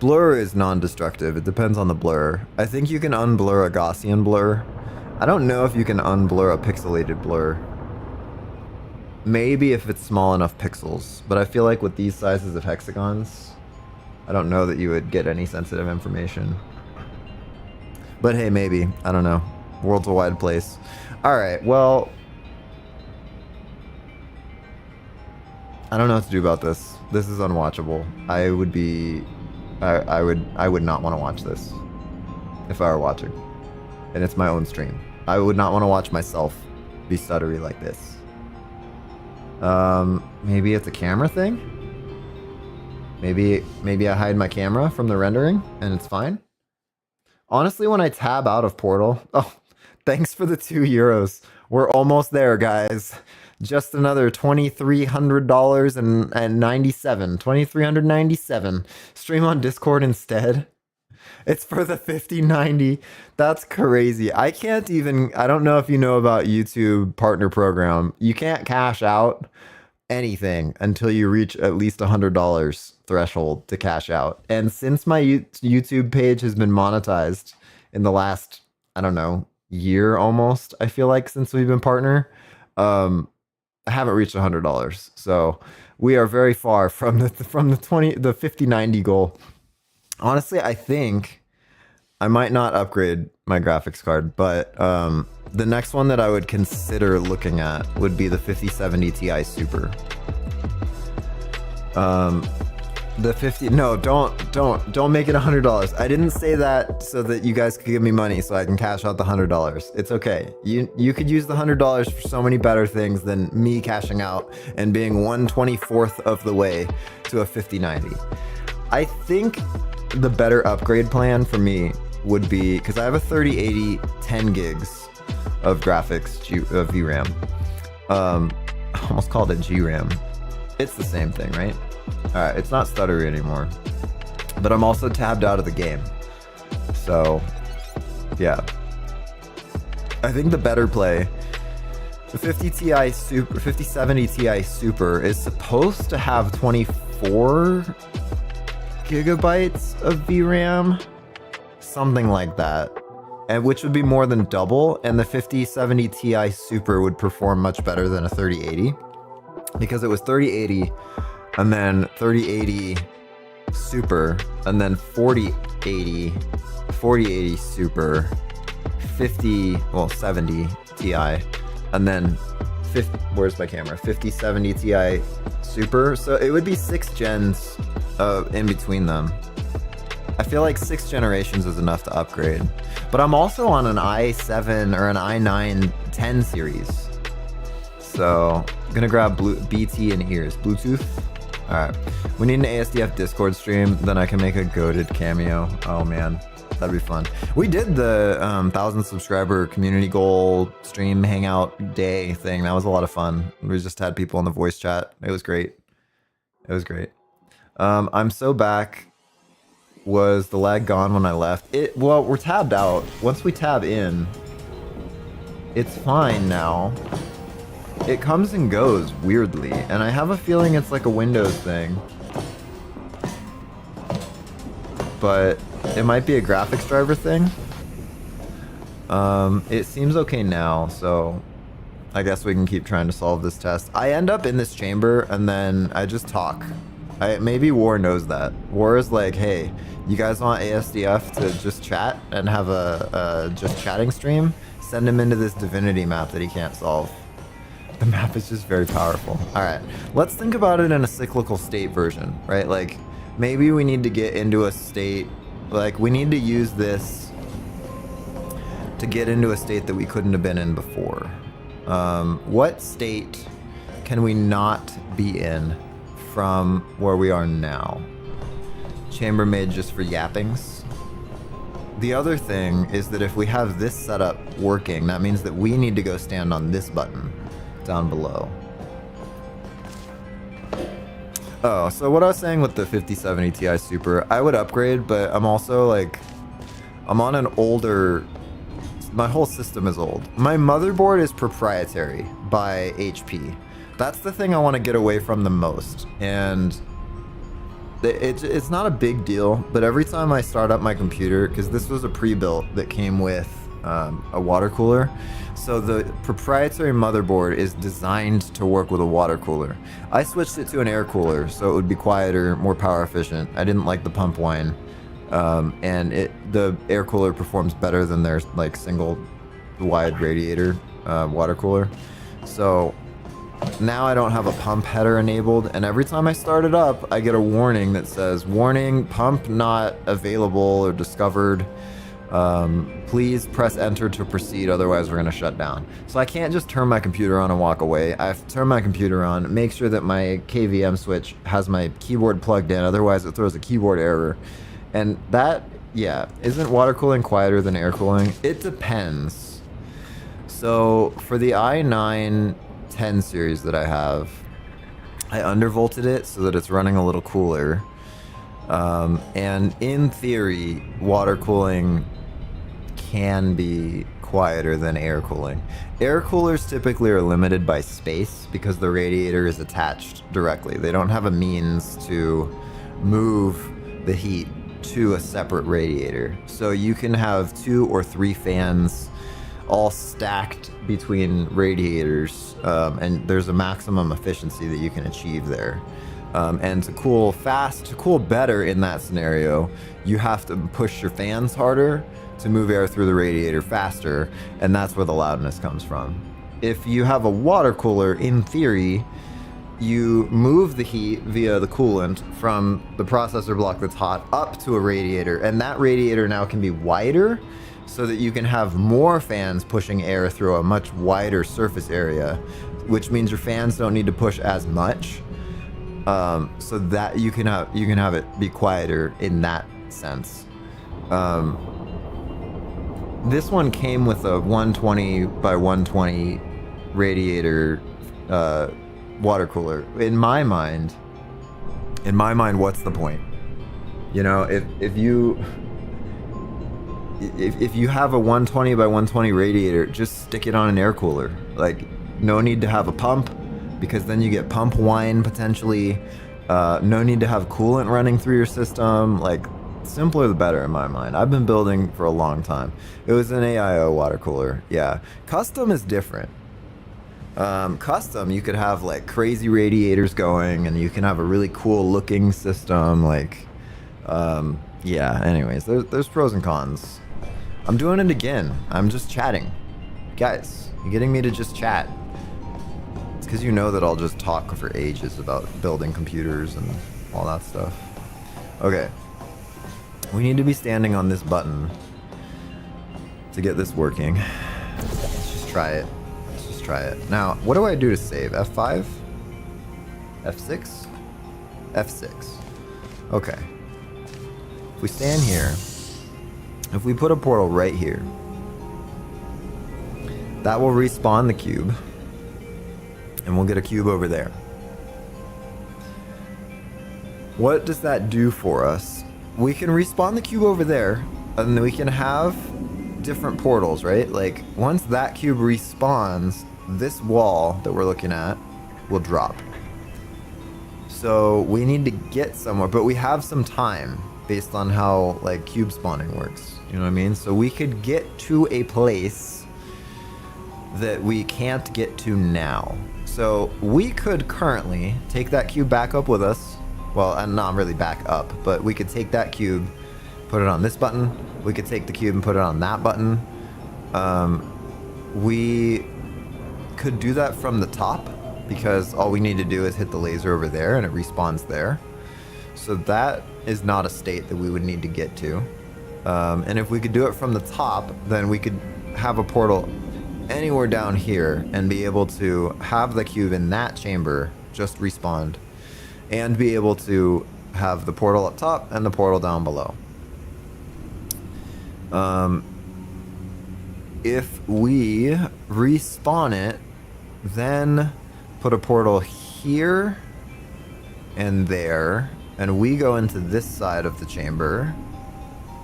blur is non-destructive. It depends on the blur. I think you can unblur a Gaussian blur. I don't know if you can unblur a pixelated blur. Maybe if it's small enough pixels. But I feel like with these sizes of hexagons, I don't know that you would get any sensitive information. But hey, maybe. I don't know. World's a wide place. Alright, well, I don't know what to do about this. This is unwatchable. I would not want to watch this if I were watching. And it's my own stream. I would not want to watch myself be stuttery like this. Maybe it's a camera thing? Maybe I hide my camera from the rendering and it's fine? Honestly, when I tab out of Portal... Oh, thanks for the €2. We're almost there, guys. Just another $2,300.97. $2,397. Stream on Discord instead. It's for the 5090. That's crazy. I don't know if you know about YouTube Partner Program. You can't cash out anything until you reach at least $100 threshold to cash out. And since my YouTube page has been monetized in the last, I don't know, year almost, I feel like, since we've been partner, I haven't reached $100. So we are very far from the 5090 goal. Honestly, I think I might not upgrade my graphics card, but the next one that I would consider looking at would be the 5070 Ti Super. No, don't make it $100. I didn't say that so that you guys could give me money so I can cash out the $100. It's okay. You could use the $100 for so many better things than me cashing out and being 1/24th of the way to a 5090. I think the better upgrade plan for me would be, because I have a 3080 10 gigs of graphics VRAM. I almost called it GRAM. It's the same thing, right? Alright, it's not stuttery anymore. But I'm also tabbed out of the game. So, yeah. I think the better play, the 5070 Ti Super is supposed to have 24 gigabytes of VRAM, something like that, and which would be more than double, and the 5070 Ti Super would perform much better than a 3080, because it was 3080 and then 3080 Super and then 4080 Super, 70 Ti, and then where's my camera, 5070 Ti Super. So it would be 6 gens in between them. I feel like 6 generations is enough to upgrade. But I'm also on an i7 or an i9 10 series. So I'm gonna grab BT and ears. Bluetooth. All right. We need an ASDF Discord stream. Then I can make a goated cameo. Oh man, that'd be fun. We did the 1,000 subscriber community goal stream hangout day thing. That was a lot of fun. We just had people in the voice chat. It was great. It was great. I'm so back. Was the lag gone when I left? Well, we're tabbed out. Once we tab in, it's fine now. It comes and goes weirdly, and I have a feeling it's like a Windows thing. But it might be a graphics driver thing. It seems okay now, so I guess we can keep trying to solve this test. I end up in this chamber and then I just talk. Maybe War knows that. War is like, hey, you guys want ASDF to just chat and have a just chatting stream? Send him into this divinity map that he can't solve. The map is just very powerful. All right, let's think about it in a cyclical state version, right? Like maybe we need to get into a state, like we need to use this to get into a state that we couldn't have been in before. What state can we not be in from where we are now? Chambermaid just for yappings. The other thing is that if we have this setup working, that means that we need to go stand on this button down below. Oh, so what I was saying with the 5070 Ti Super, I would upgrade, but I'm also like, I'm on an older, my whole system is old. My motherboard is proprietary by HP. That's the thing I want to get away from the most. And it's not a big deal, but every time I start up my computer, because this was a pre-built that came with a water cooler, so the proprietary motherboard is designed to work with a water cooler. I switched it to an air cooler so it would be quieter, more power efficient. I didn't like the pump whine, and the air cooler performs better than their like single wide radiator water cooler. So now I don't have a pump header enabled, and every time I start it up, I get a warning that says, warning, pump not available or discovered. Please press enter to proceed, otherwise we're going to shut down. So I can't just turn my computer on and walk away. I have to turn my computer on, make sure that my KVM switch has my keyboard plugged in, otherwise it throws a keyboard error. And that, yeah, isn't water cooling quieter than air cooling? It depends. So for the i9 10 series that I have, I undervolted it so that it's running a little cooler. And in theory, water cooling can be quieter than air cooling. Air coolers typically are limited by space because the radiator is attached directly. They don't have a means to move the heat to a separate radiator. So you can have 2 or 3 fans all stacked between radiators, and there's a maximum efficiency that you can achieve there. And to cool fast, to cool better in that scenario, you have to push your fans harder to move air through the radiator faster, and that's where the loudness comes from. If you have a water cooler, in theory, you move the heat via the coolant from the processor block that's hot up to a radiator, and that radiator now can be wider so that you can have more fans pushing air through a much wider surface area, which means your fans don't need to push as much. So that you can have it be quieter in that sense. This one came with a 120 by 120 radiator water cooler. In my mind, what's the point? You know, if you have a 120 by 120 radiator, just stick it on an air cooler. Like, no need to have a pump, because then you get pump whine potentially. No need to have coolant running through your system. Like, simpler the better in my mind. I've been building for a long time. It was an AIO water cooler. Yeah. Custom is different. Custom, you could have like crazy radiators going, and you can have a really cool looking system. Like, yeah, anyways, there's pros and cons. I'm doing it again. I'm just chatting. Guys, you're getting me to just chat. It's because you know that I'll just talk for ages about building computers and all that stuff. Okay. We need to be standing on this button to get this working. Let's just try it. Let's just try it. Now, what do I do to save? F5? F6? F6. Okay. If we stand here, if we put a portal right here, that will respawn the cube, and we'll get a cube over there. What does that do for us? We can respawn the cube over there, and then we can have different portals, right? Like, once that cube respawns, this wall that we're looking at will drop. So we need to get somewhere, but we have some time based on how, like, cube spawning works. You know what I mean? So we could get to a place that we can't get to now. So we could currently take that cube back up with us. Well, and not really back up, but we could take that cube, put it on this button. We could take the cube and put it on that button. We could do that from the top, because all we need to do is hit the laser over there and it respawns there. So that is not a state that we would need to get to. And if we could do it from the top, then we could have a portal anywhere down here and be able to have the cube in that chamber just respawned, and be able to have the portal up top and the portal down below. If we respawn it, then put a portal here and there, and we go into this side of the chamber,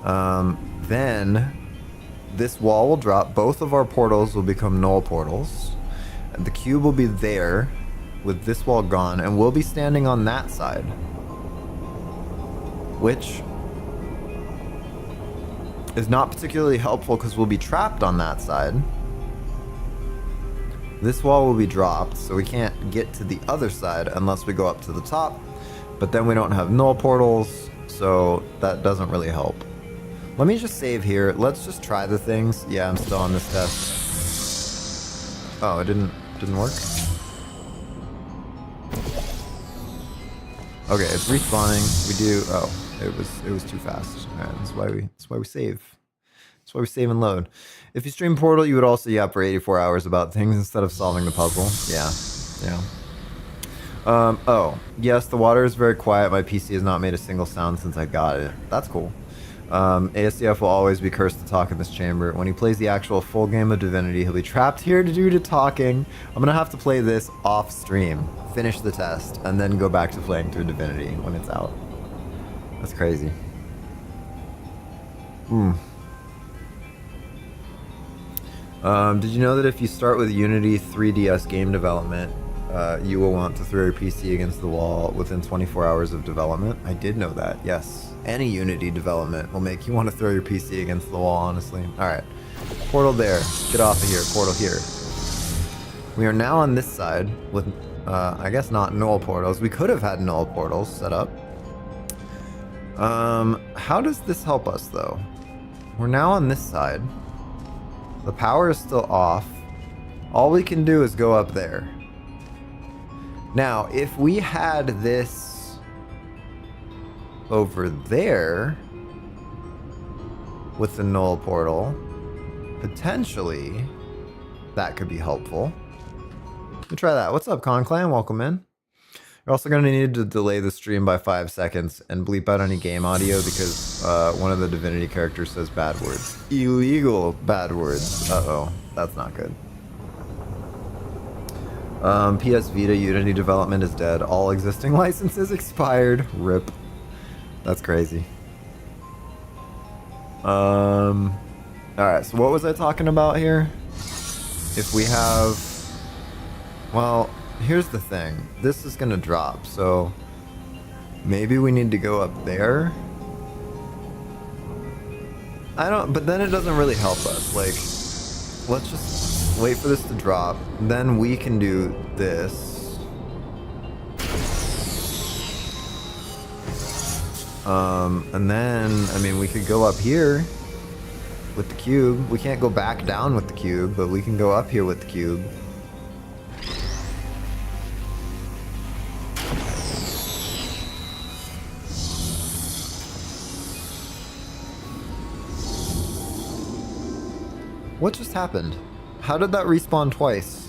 then this wall will drop. Both of our portals will become null portals. And the cube will be there with this wall gone, and we'll be standing on that side, which is not particularly helpful because we'll be trapped on that side. This wall will be dropped, so we can't get to the other side unless we go up to the top, but then we don't have null portals, so that doesn't really help. Let me just save here. Let's just try the things. Yeah, I'm still on this test. Oh, it didn't work? Okay, it's respawning. We do. Oh, it was too fast. All right, that's why we save. That's why we save and load. If you stream Portal, you would also yap for 84 hours about things instead of solving the puzzle. Yeah. Oh, yes, the water is very quiet. My PC has not made a single sound since I got it. That's cool. ASDF will always be cursed to talk in this chamber. When he plays the actual full game of Divinity, he'll be trapped here due to talking. I'm gonna have to play this off stream, finish the test, and then go back to playing through Divinity when it's out. That's crazy. Did you know that if you start with Unity 3DS game development, you will want to throw your PC against the wall within 24 hours of development? I did know that, yes. Any Unity development will make you want to throw your PC against the wall, honestly. Alright. Portal there. Get off of here. Portal here. We are now on this side with, I guess not null portals. We could have had null portals set up. How does this help us, though? We're now on this side. The power is still off. All we can do is go up there. Now, if we had this over there with the null portal, potentially that could be helpful. Let me try that. What's up, Conclan? Welcome in. You're also going to need to delay the stream by 5 seconds and bleep out any game audio because one of the Divinity characters says bad words. Illegal bad words. Uh-oh. That's not good. PS Vita Unity development is dead. All existing licenses expired. RIP. That's crazy. Alright, so what was I talking about here? If we have... Well, here's the thing. This is gonna drop, so... Maybe we need to go up there? I don't... But then it doesn't really help us. Like, let's just wait for this to drop. Then we can do this. And then, I mean, we could go up here with the cube. We can't go back down with the cube, but we can go up here with the cube. What just happened? How did that respawn twice?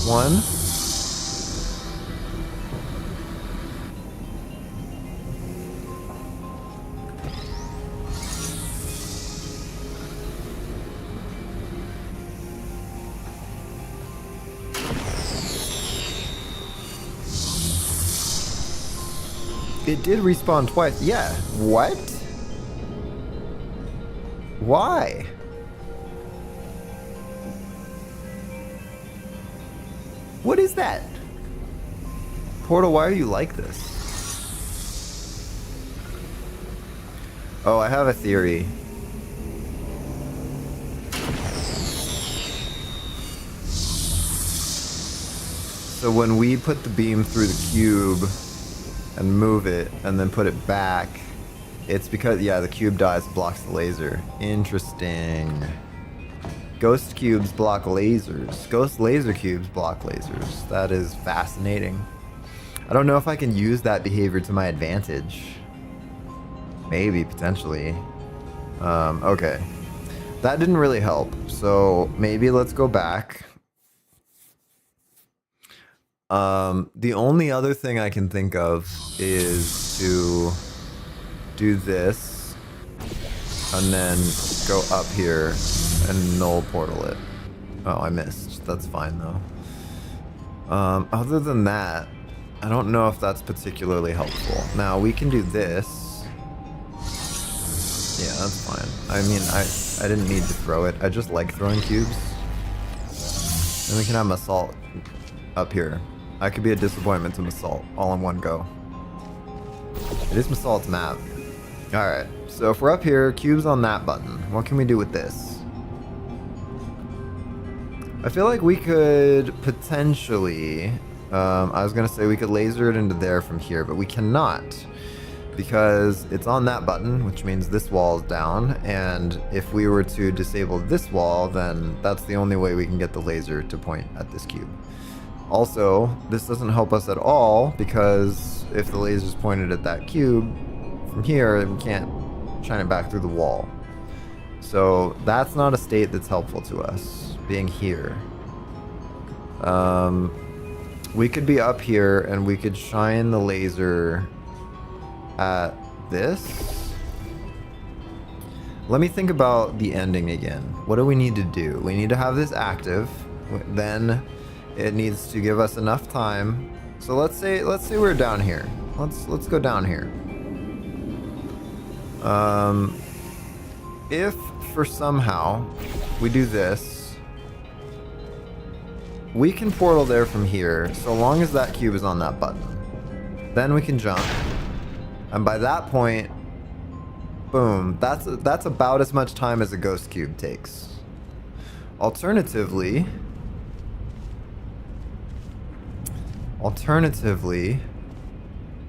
One. It did respawn twice. Yeah. What? Why? What is that? Portal, why are you like this? Oh, I have a theory. So when we put the beam through the cube and move it and then put it back, it's because, yeah, the cube dies, blocks the laser. Interesting. Ghost cubes block lasers. Ghost laser cubes block lasers. That is fascinating. I don't know if I can use that behavior to my advantage. Maybe, potentially. Okay. That didn't really help. So maybe let's go back. The only other thing I can think of is to do this and then go up here and null portal it. Oh, I missed. That's fine though. Other than that, I don't know if that's particularly helpful. Now we can do this. Yeah, that's fine. I mean, I didn't need to throw it. I just like throwing cubes. And we can have Assault up here. I could be a disappointment to Assault all in one go. It is Assault's map. Alright, so if we're up here, cubes on that button. What can we do with this? I feel like we could potentially... I was gonna say we could laser it into there from here, but we cannot. Because it's on that button, which means this wall is down, and if we were to disable this wall, then that's the only way we can get the laser to point at this cube. Also, this doesn't help us at all, because if the laser's pointed at that cube, from here, we can't shine it back through the wall. So that's not a state that's helpful to us, being here. We could be up here, and we could shine the laser at this. Let me think about the ending again. What do we need to do? We need to have this active, then it needs to give us enough time. So let's say we're down here. Let's go down here. If for somehow we do this, we can portal there from here, so long as that cube is on that button. Then we can jump, and by that point, boom, that's about as much time as a ghost cube takes. Alternatively,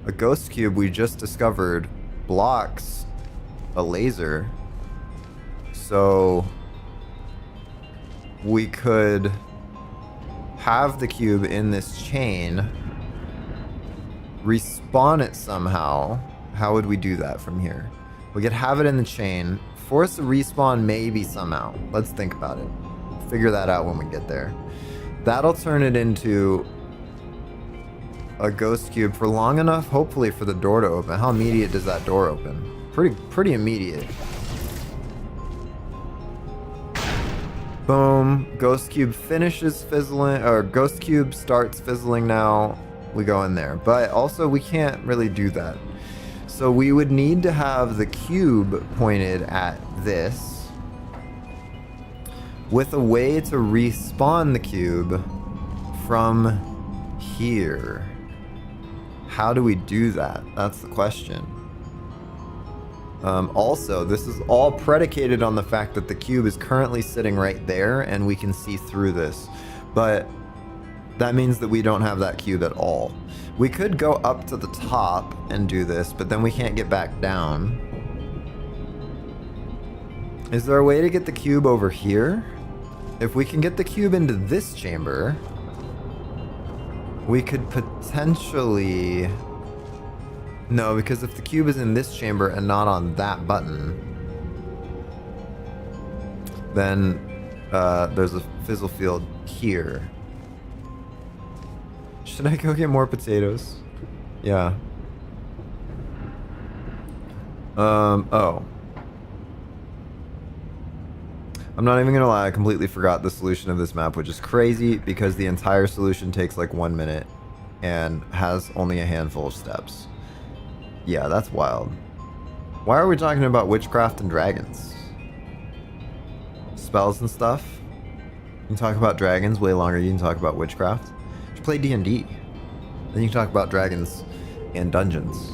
a ghost cube we just discovered blocks a laser, so we could have the cube in this chain, respawn it somehow. How would we do that from here? We could have it in the chain, force a respawn maybe somehow. Let's think about it. Figure that out when we get there. That'll turn it into a ghost cube for long enough, hopefully, for the door to open. How immediate does that door open? Pretty immediate. Boom. Ghost cube finishes fizzling, or ghost cube starts fizzling now. We go in there. But also we can't really do that. So we would need to have the cube pointed at this with a way to respawn the cube from here. How do we do that? That's the question. Also, this is all predicated on the fact that the cube is currently sitting right there and we can see through this. But that means that we don't have that cube at all. We could go up to the top and do this, but then we can't get back down. Is there a way to get the cube over here? If we can get the cube into this chamber, we could potentially No, because if the cube is in this chamber and not on that button, then there's a fizzle field here. Should I go get more potatoes? Yeah. Oh. I'm not even gonna lie, I completely forgot the solution of this map, which is crazy because the entire solution takes like 1 minute and has only a handful of steps. Yeah, that's wild. Why are we talking about witchcraft and dragons? Spells and stuff? You can talk about dragons way longer than you can talk about witchcraft. Just play D&D. Then you can talk about dragons and dungeons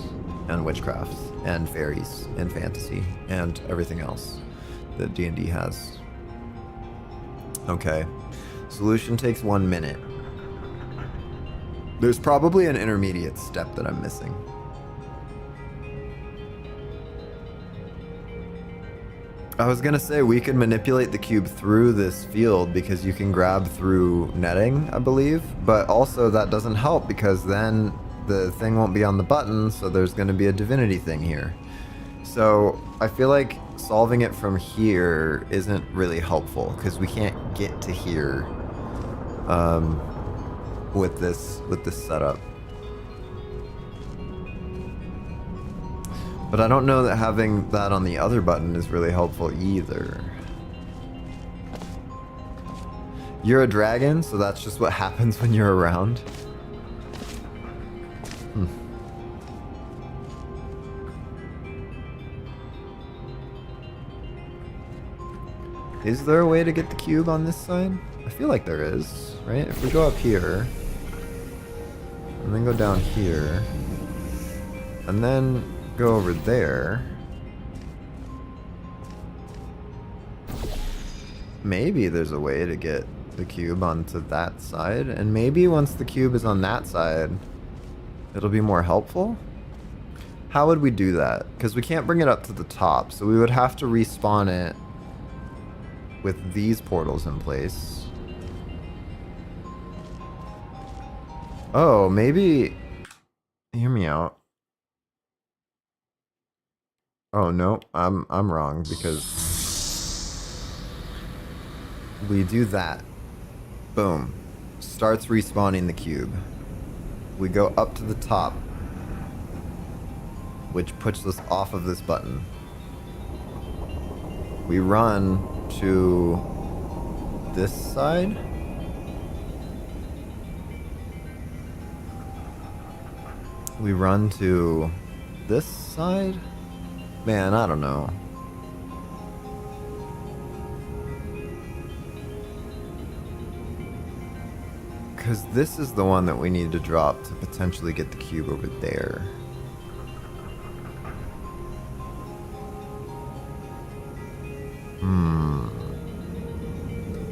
and witchcraft and fairies and fantasy and everything else that D&D has. Okay. Solution takes 1 minute. There's probably an intermediate step that I'm missing. I was gonna say we could manipulate the cube through this field because you can grab through netting, I believe, but also that doesn't help because then the thing won't be on the button, so there's gonna be a divinity thing here. So I feel like solving it from here isn't really helpful because we can't get to here with this setup. But I don't know that having that on the other button is really helpful either. You're a dragon, so that's just what happens when you're around. Is there a way to get the cube on this side? I feel like there is, right? If we go up here, and then go down here, and then go over there. Maybe there's a way to get the cube onto that side, and maybe once the cube is on that side, it'll be more helpful? How would we do that? Because we can't bring it up to the top, so we would have to respawn it with these portals in place. Oh, maybe... Hear me out. Oh no, I'm wrong because we do that. Boom. Starts respawning the cube. We go up to the top, which puts us off of this button. We run to this side. We run to this side. Man, I don't know. Because this is the one that we need to drop to potentially get the cube over there.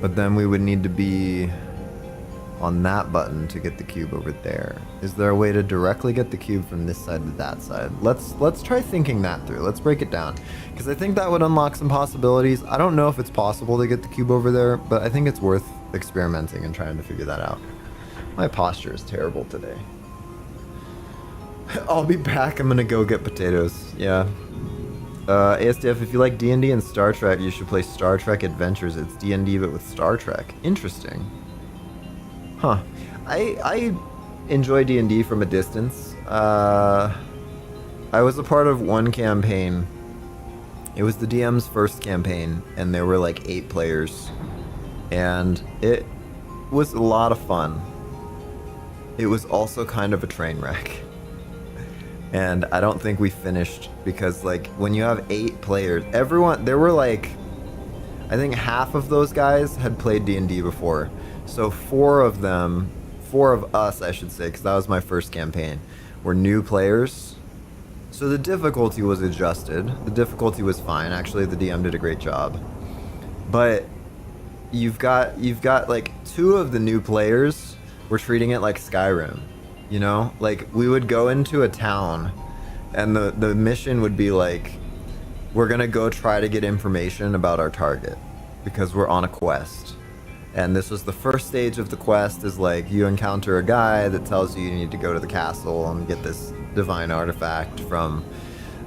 But then we would need to be on that button to get the cube over there. Is there a way to directly get the cube from this side to that side? Let's try thinking that through. Let's break it down. Because I think that would unlock some possibilities. I don't know if it's possible to get the cube over there, but I think it's worth experimenting and trying to figure that out. My posture is terrible today. I'll be back. I'm gonna go get potatoes. Yeah. ASDF, if you like D&D and Star Trek, you should play Star Trek Adventures. It's D&D but with Star Trek. Interesting. Huh. I enjoy D&D from a distance. I was a part of one campaign. It was the DM's first campaign, and there were like 8 players. And it was a lot of fun. It was also kind of a train wreck. And I don't think we finished because, like, when you have 8 players, everyone, there were like, I think half of those guys had played D&D before. So 4 of us, I should say, because that was my first campaign, were new players. So the difficulty was adjusted. The difficulty was fine. Actually, the DM did a great job. But you've got like 2 of the new players were treating it like Skyrim. You know, like we would go into a town and the mission would be like, we're gonna go try to get information about our target because we're on a quest. And this was the first stage of the quest, is like you encounter a guy that tells you you need to go to the castle and get this divine artifact from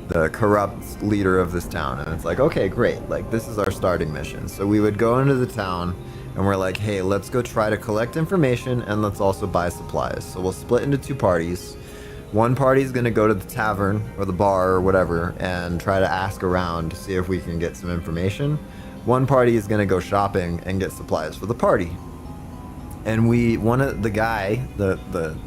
the corrupt leader of this town. And it's like, okay, great. Like, this is our starting mission. So we would go into the town and we're like, hey, let's go try to collect information and let's also buy supplies. So we'll split into two parties. One party is going to go to the tavern or the bar or whatever and try to ask around to see if we can get some information. One party is going to go shopping and get supplies for the party. And the guy, the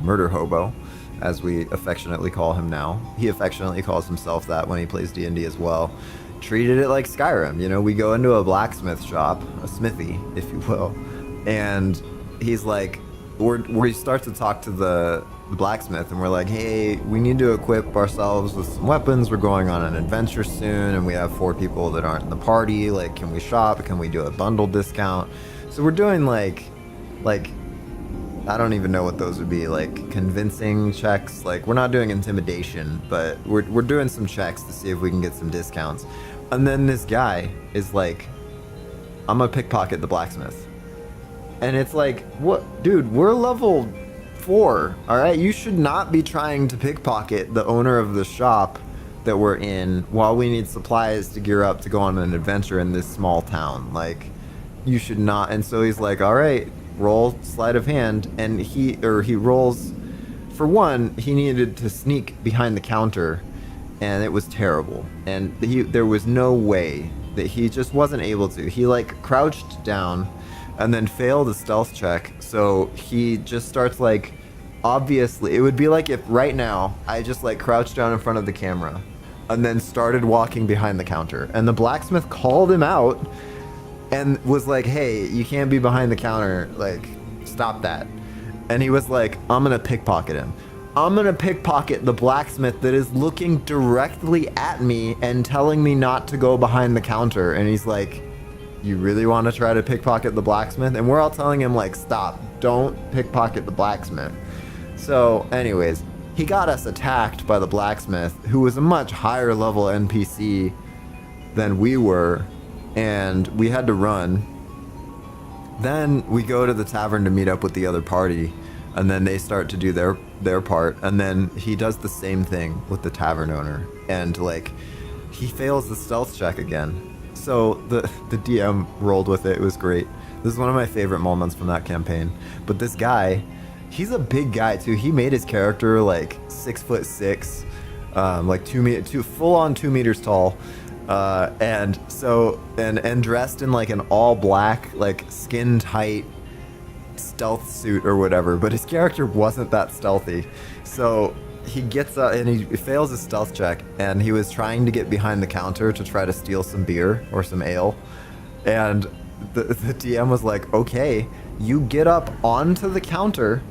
murder hobo, as we affectionately call him now, he affectionately calls himself that when he plays D&D as well, treated it like Skyrim. You know, we go into a blacksmith shop, a smithy, if you will, and he's like, we start to talk to the blacksmith, and we're like, hey, we need to equip ourselves with some weapons. We're going on an adventure soon, and we have 4 people that aren't in the party. Like, can we shop? Can we do a bundle discount? So we're doing like I don't even know what those would be, like convincing checks. Like, we're not doing intimidation, but we're doing some checks to see if we can get some discounts. And then this guy is like, I'm gonna pickpocket the blacksmith. And it's like, what, dude, we're level 4, all right? You should not be trying to pickpocket the owner of the shop that we're in while we need supplies to gear up to go on an adventure in this small town. Like, you should not. And so he's like, all right, roll sleight of hand. And he rolls, for one, he needed to sneak behind the counter, and it was terrible. And there was no way that he just wasn't able to. He like crouched down and then failed a stealth check. So he just starts like, obviously, it would be like if right now I just like crouched down in front of the camera and then started walking behind the counter, and the blacksmith called him out and was like, hey, you can't be behind the counter, like, stop that. And he was like, I'm gonna pickpocket him. I'm gonna pickpocket the blacksmith that is looking directly at me and telling me not to go behind the counter. And he's like, you really want to try to pickpocket the blacksmith? And we're all telling him, like, stop, don't pickpocket the blacksmith. So anyways, he got us attacked by the blacksmith, who was a much higher level NPC than we were, and we had to run. Then we go to the tavern to meet up with the other party, and then they start to do their part, and then he does the same thing with the tavern owner, and like, he fails the stealth check again. So the DM rolled with it. It was great. This is one of my favorite moments from that campaign. But this guy, he's a big guy too. He made his character like 6'6", like full on 2 meters tall. And so, and dressed in like an all black, like skin tight stealth suit or whatever, but his character wasn't that stealthy. So he gets up and he fails his stealth check, and he was trying to get behind the counter to try to steal some beer or some ale. And the DM was like, okay, you get up onto the counter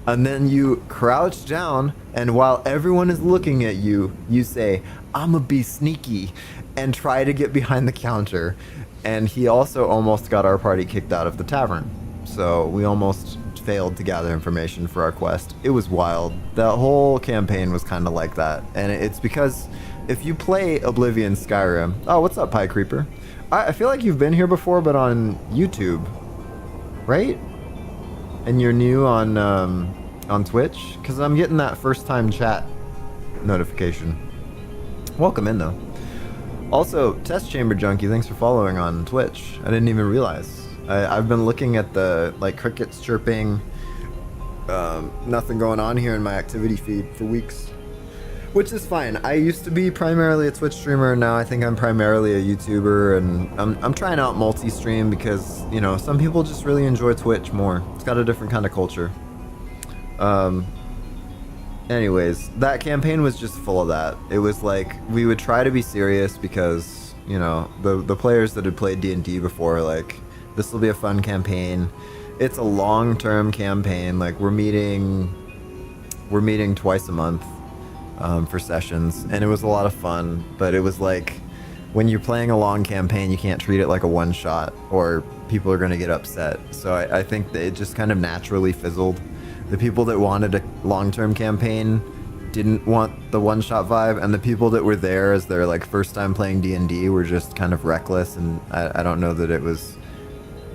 and then you crouch down, and while everyone is looking at you, you say, I'ma be sneaky, and try to get behind the counter. And he also almost got our party kicked out of the tavern. So we almost failed to gather information for our quest. It was wild. That whole campaign was kind of like that. And it's because if you play Oblivion Skyrim... Oh, what's up, Pie Creeper? I feel like you've been here before, but on YouTube, right? And you're new on Twitch? Because I'm getting that first time chat notification. Welcome in, though. Also, Test Chamber Junkie, thanks for following on Twitch. I didn't even realize. I've been looking at the like crickets chirping, nothing going on here in my activity feed for weeks, which is fine. I used to be primarily a Twitch streamer, and now I think I'm primarily a YouTuber, and I'm trying out multi-stream because, you know, some people just really enjoy Twitch more. It's got a different kind of culture. Anyways, that campaign was just full of that. It was like, we would try to be serious because, you know, the players that had played D&D before, like, this will be a fun campaign. It's a long-term campaign. Like, we're meeting twice a month for sessions, and it was a lot of fun. But it was like, when you're playing a long campaign, you can't treat it like a one-shot, or people are going to get upset. So I think that it just kind of naturally fizzled. The people that wanted a long-term campaign didn't want the one-shot vibe, and the people that were there as their like first time playing D&D were just kind of reckless, and I don't know that it was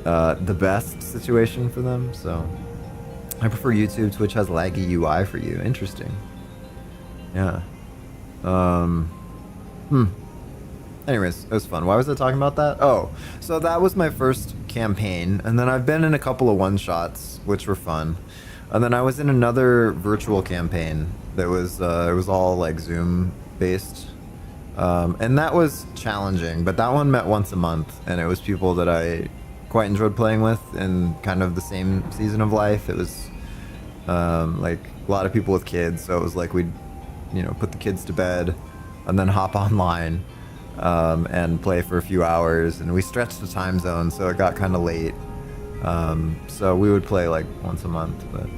the best situation for them. So I prefer YouTube. Twitch has laggy UI for you. Interesting. Yeah. Um, hmm. Anyways, it was fun. Why was I talking about that? Oh, so that was my first campaign, and then I've been in a couple of one-shots, which were fun. And then I was in another virtual campaign that was it was all like Zoom based, and that was challenging. But that one met once a month, and it was people that I quite enjoyed playing with in kind of the same season of life. It was like a lot of people with kids, so it was like we'd put the kids to bed, and then hop online and play for a few hours, and we stretched the time zone, so it got kind of late. So we would play like once a month, but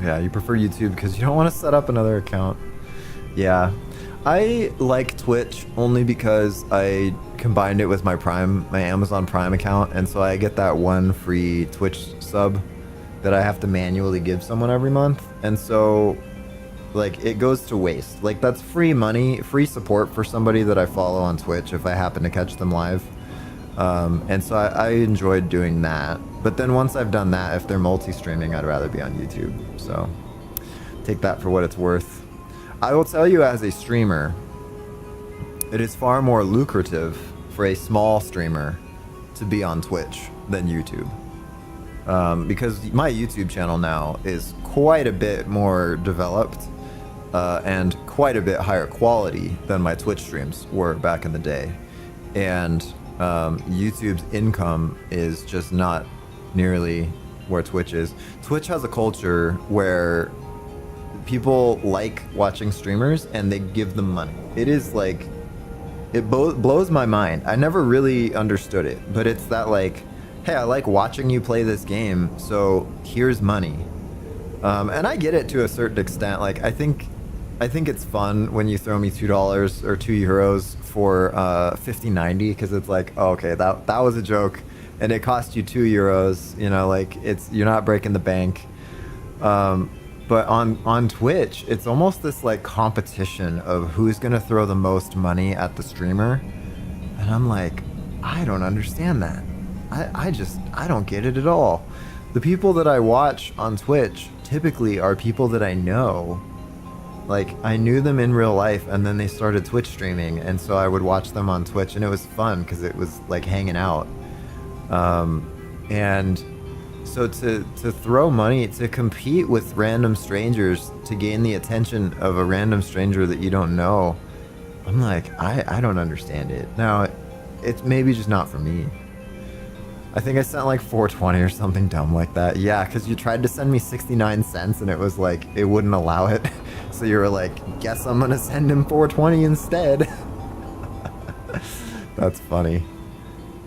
yeah, you prefer YouTube because you don't want to set up another account. Yeah, I like Twitch only because I combined it with my Amazon Prime account, and so I get that one free Twitch sub that I have to manually give someone every month, and so like it goes to waste. Like that's free money, free support for somebody that I follow on Twitch if I happen to catch them live. And so I enjoyed doing that. But then once I've done that, if they're multi-streaming, I'd rather be on YouTube. So take that for what it's worth. I will tell you, as a streamer, it is far more lucrative for a small streamer to be on Twitch than YouTube. Because my YouTube channel now is quite a bit more developed and quite a bit higher quality than my Twitch streams were back in the day. And YouTube's income is just not nearly where Twitch is. Twitch has a culture where people like watching streamers and they give them money. It is like, it blows my mind. I never really understood it, but it's that like, hey, I like watching you play this game, so here's money. And I get it to a certain extent. Like, I think it's fun when you throw me $2 or €2 for 50.90, because it's like, oh, okay, that was a joke, and it cost you €2. Like you're not breaking the bank. But on Twitch, it's almost this like competition of who's gonna throw the most money at the streamer, and I'm like, I don't understand that. I don't get it at all. The people that I watch on Twitch typically are people that I know. Like, I knew them in real life, and then they started Twitch streaming, and so I would watch them on Twitch, and it was fun because it was like hanging out. And so to throw money, to compete with random strangers, to gain the attention of a random stranger that you don't know, I'm like, I don't understand it. Now, it's maybe just not for me. I think I sent like 420 or something dumb like that. Yeah, because you tried to send me 69 cents and it was like, it wouldn't allow it. So you were like, guess I'm gonna send him 420 instead. That's funny.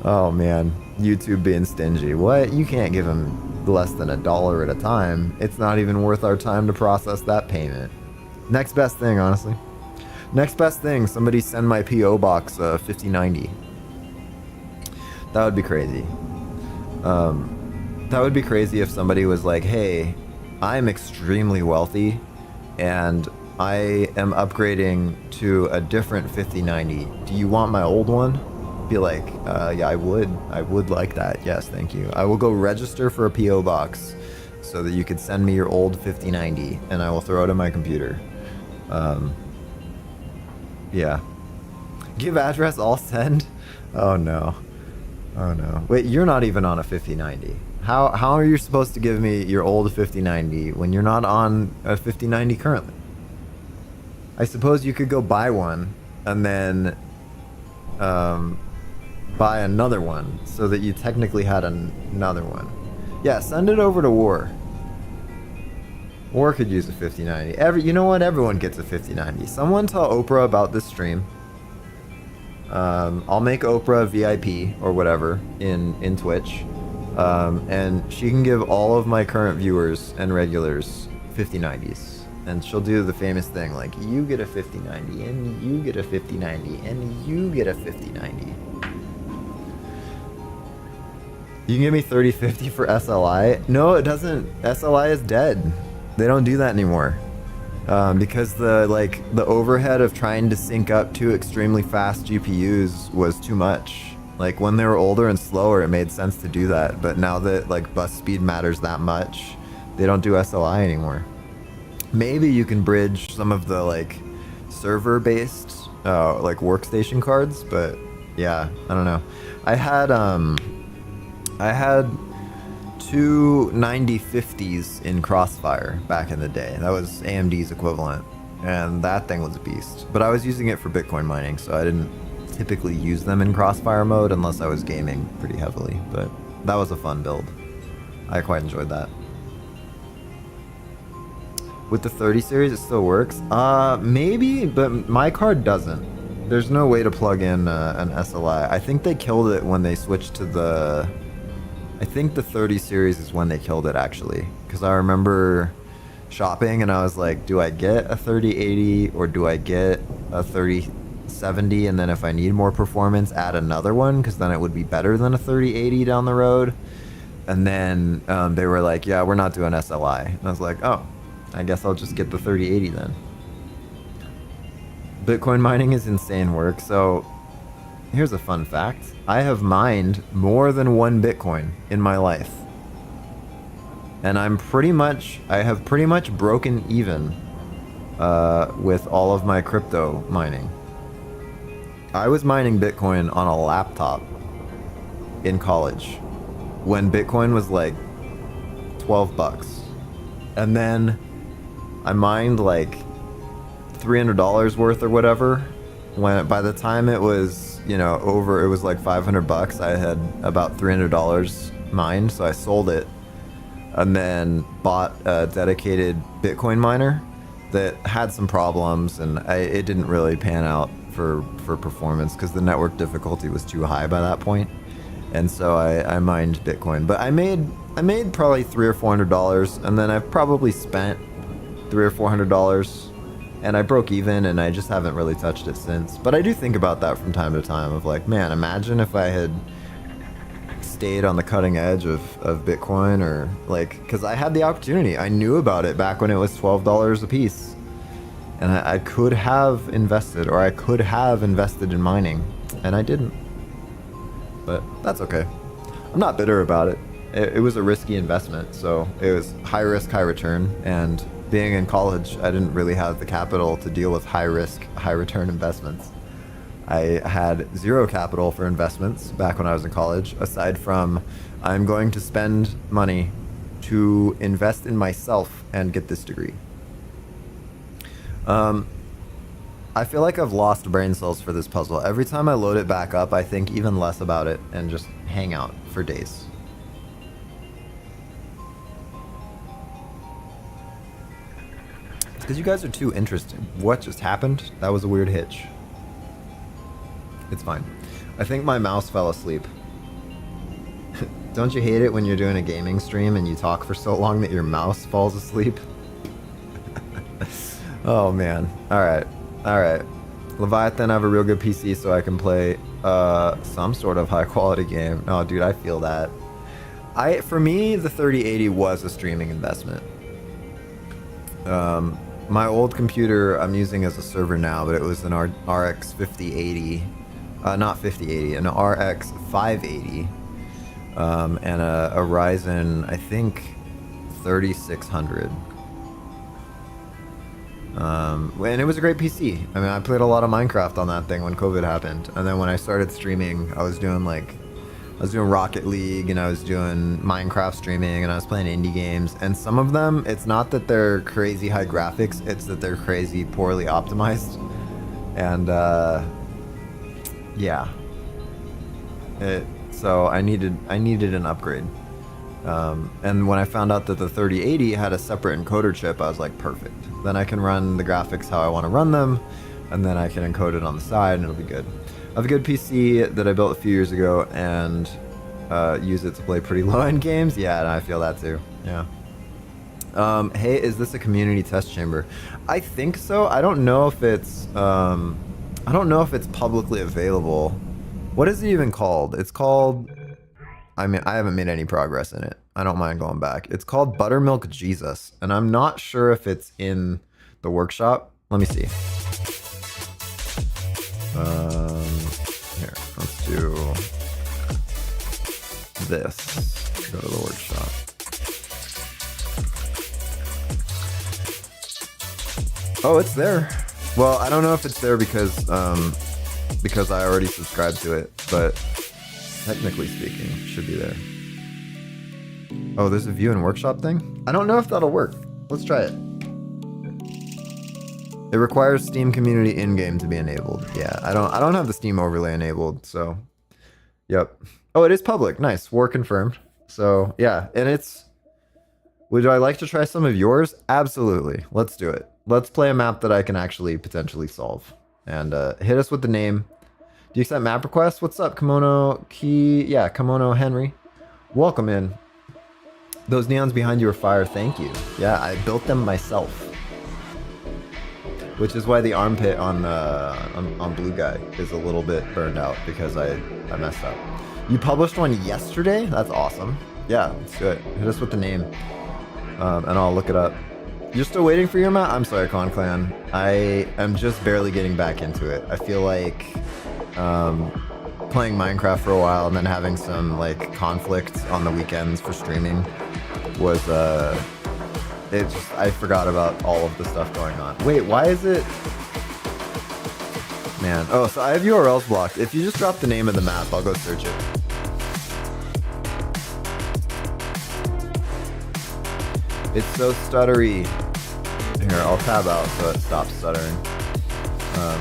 Oh man, YouTube being stingy. What? You can't give him less than $1 at a time. It's not even worth our time to process that payment. Next best thing, honestly. Next best thing, somebody send my P.O. box 5090. That would be crazy. That would be crazy if somebody was like, hey, I'm extremely wealthy and I am upgrading to a different 5090. Do you want my old one? Be like, yeah, I would like that. Yes, thank you. I will go register for a P.O. box so that you could send me your old 5090 and I will throw it in my computer. Yeah. Give address, I'll send? Oh no. Oh no. Wait, you're not even on a 5090. How are you supposed to give me your old 5090 when you're not on a 5090 currently? I suppose you could go buy one and then buy another one so that you technically had another one. Yeah, send it over to War. War could use a 5090. You know what? Everyone gets a 5090. Someone tell Oprah about this stream. I'll make Oprah VIP or whatever in Twitch, and she can give all of my current viewers and regulars 5090s, and she'll do the famous thing like, you get a 5090 and you get a 5090 and you get a 5090. You can give me 3050 for SLI? No, it doesn't. SLI is dead. They don't do that anymore. Because the overhead of trying to sync up two extremely fast GPUs was too much. Like when they were older and slower, it made sense to do that. But now that like bus speed matters that much, they don't do SLI anymore. Maybe you can bridge some of the like server-based like workstation cards, but yeah, I don't know. I had two 9050s in Crossfire back in the day. That was AMD's equivalent, and that thing was a beast. But I was using it for Bitcoin mining, so I didn't typically use them in Crossfire mode unless I was gaming pretty heavily. But that was a fun build. I quite enjoyed that. With the 30 series, it still works? Maybe, but my card doesn't. There's no way to plug in an SLI. I think they killed it when they switched to the... I think the 30 series is when they killed it, actually. Because I remember shopping and I was like, do I get a 3080 or do I get a 3070? And then if I need more performance, add another one, because then it would be better than a 3080 down the road. And then they were like, yeah, we're not doing SLI. And I was like, oh, I guess I'll just get the 3080 then. Bitcoin mining is insane work. So here's a fun fact. I have mined more than one Bitcoin in my life. And I have pretty much broken even with all of my crypto mining. I was mining Bitcoin on a laptop in college when Bitcoin was like 12 bucks. And then I mined like $300 worth or whatever. When by the time it was, you know, over, it was like 500 bucks. I had about $300 mined, so I sold it and then bought a dedicated Bitcoin miner that had some problems, and it didn't really pan out for performance because the network difficulty was too high by that point. And so I mined Bitcoin, but I made probably $300 or $400, and then I've probably spent $300 or $400, and I broke even, and I just haven't really touched it since. But I do think about that from time to time of like, man, imagine if I had stayed on the cutting edge of Bitcoin, or like, because I had the opportunity. I knew about it back when it was $12 a piece, and I could have invested, or I could have invested in mining, and I didn't. But that's okay. I'm not bitter about it. It was a risky investment, so it was high risk, high return, and being in college, I didn't really have the capital to deal with high risk, high return investments. I had zero capital for investments back when I was in college, aside from I'm going to spend money to invest in myself and get this degree. I feel like I've lost brain cells for this puzzle. Every time I load it back up, I think even less about it and just hang out for days. It's because you guys are too interesting. What just happened? That was a weird hitch. It's fine. I think my mouse fell asleep. Don't you hate it when you're doing a gaming stream and you talk for so long that your mouse falls asleep? Oh man. Alright. Alright. Leviathan, I have a real good PC so I can play some sort of high quality game. Oh dude, I feel that. For me, the 3080 was a streaming investment. My old computer I'm using as a server now, but it was an RX 5080. Not 5080, an RX 580. And a Ryzen, I think, 3600. And it was a great PC. I mean, I played a lot of Minecraft on that thing when COVID happened. And then when I started streaming, I was doing Rocket League, and I was doing Minecraft streaming, and I was playing indie games. And some of them, it's not that they're crazy high graphics, it's that they're crazy poorly optimized. And, yeah. So I needed an upgrade. And when I found out that the 3080 had a separate encoder chip, I was like, perfect. Then I can run the graphics how I want to run them, and then I can encode it on the side, and it'll be good. I have a good PC that I built a few years ago, and use it to play pretty low-end games. Yeah, and I feel that too. Yeah. Hey, is this a community test chamber? I think so. I don't know if it's publicly available. What is it even called? It's called, I mean, I haven't made any progress in it. I don't mind going back. It's called Buttermilk Jesus, and I'm not sure if it's in the workshop. Let me see. Here, let's do this. Go to the workshop. Oh, it's there. Well, I don't know if it's there because I already subscribed to it, but technically speaking, it should be there. Oh, there's a view and workshop thing? I don't know if that'll work. Let's try it. It requires Steam community in-game to be enabled. Yeah, I don't have the Steam overlay enabled, so yep. Oh, it is public. Nice. War confirmed. So, yeah, and it's... Would I like to try some of yours? Absolutely. Let's do it. Let's play a map that I can actually potentially solve. And hit us with the name. Do you accept map requests? What's up, Kimono Key? Yeah, Kimono Henry. Welcome in. Those neons behind you are fire. Thank you. Yeah, I built them myself. Which is why the armpit on Blue Guy is a little bit burned out because I messed up. You published one yesterday? That's awesome. Yeah, let's do it. Hit us with the name. And I'll look it up. You're still waiting for your map? I'm sorry, Con Clan. I am just barely getting back into it. I feel like playing Minecraft for a while and then having some like conflict on the weekends for streaming was I forgot about all of the stuff going on. Wait, why is it? Man, oh, so I have URLs blocked. If you just drop the name of the map, I'll go search it. It's so stuttery. Here, I'll tab out so it stops stuttering.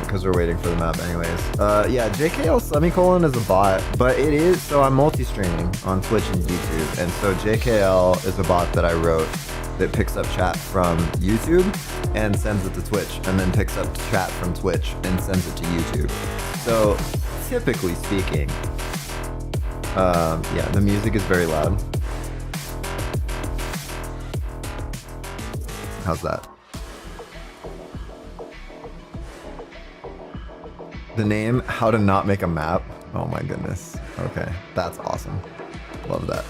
Because we're waiting for the map anyways. Yeah, JKL semicolon is a bot, but it is, so I'm multi-streaming on Twitch and YouTube, and so JKL is a bot that I wrote that picks up chat from YouTube and sends it to Twitch, and then picks up chat from Twitch and sends it to YouTube. So, typically speaking, yeah, the music is very loud. How's that? The name, How to Not Make a Map. Oh my goodness. Okay, that's awesome. Love that.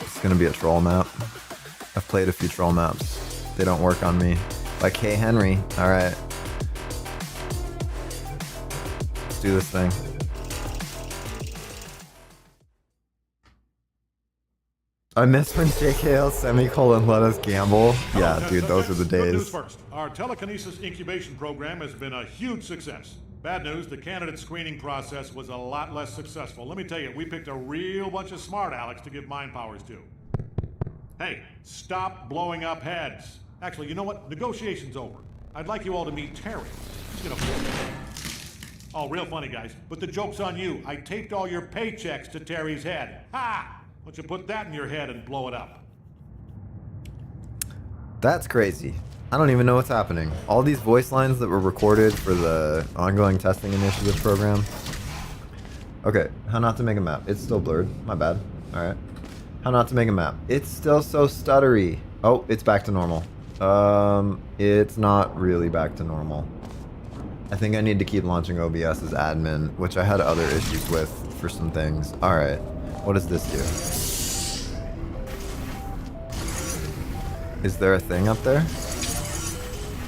It's gonna be a troll map. I've played a few troll maps. They don't work on me. Like, hey Henry, alright. Let's do this thing. I miss when JKL semicolon let us gamble. Yeah, dude, those are the days. Good news first. Our telekinesis incubation program has been a huge success. Bad news, the candidate screening process was a lot less successful. Let me tell you, we picked a real bunch of smart Alex to give mind powers to. Hey, stop blowing up heads. Actually, you know what? Negotiation's over. I'd like you all to meet Terry. He's gonna... Oh, real funny, guys. But the joke's on you. I taped all your paychecks to Terry's head. Ha! Why don't you put that in your head and blow it up? That's crazy. I don't even know what's happening. All these voice lines that were recorded for the ongoing testing initiative program. Okay, how not to make a map. It's still blurred. My bad. Alright. How not to make a map. It's still so stuttery. Oh, it's back to normal. It's not really back to normal. I think I need to keep launching OBS as admin, which I had other issues with for some things. Alright. What does this do? Is there a thing up there?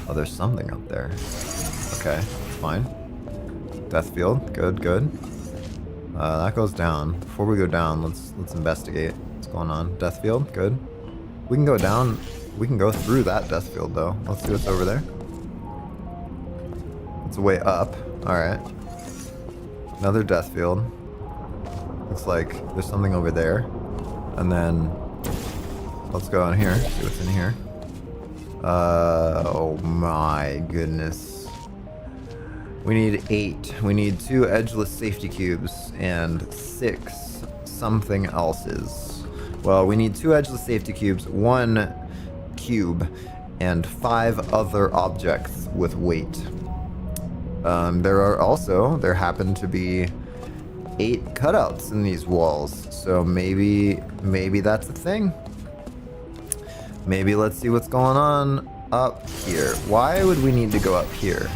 Oh, there's something up there. Okay, that's fine. Death field, good, good. That goes down. Before we go down, let's investigate what's going on. Death field, good. We can go down. We can go through that death field though. Let's see what's over there. It's a way up. All right. Another death field. Looks like there's something over there. And then let's go in here, see what's in here. Oh my goodness. We need 8. We need 2 edgeless safety cubes and 6 something else's. Well, we need 2 edgeless safety cubes, 1 cube, and 5 other objects with weight. There happen to be 8 cutouts in these walls, so maybe that's a thing. Maybe let's see what's going on up here. Why would we need to go up here?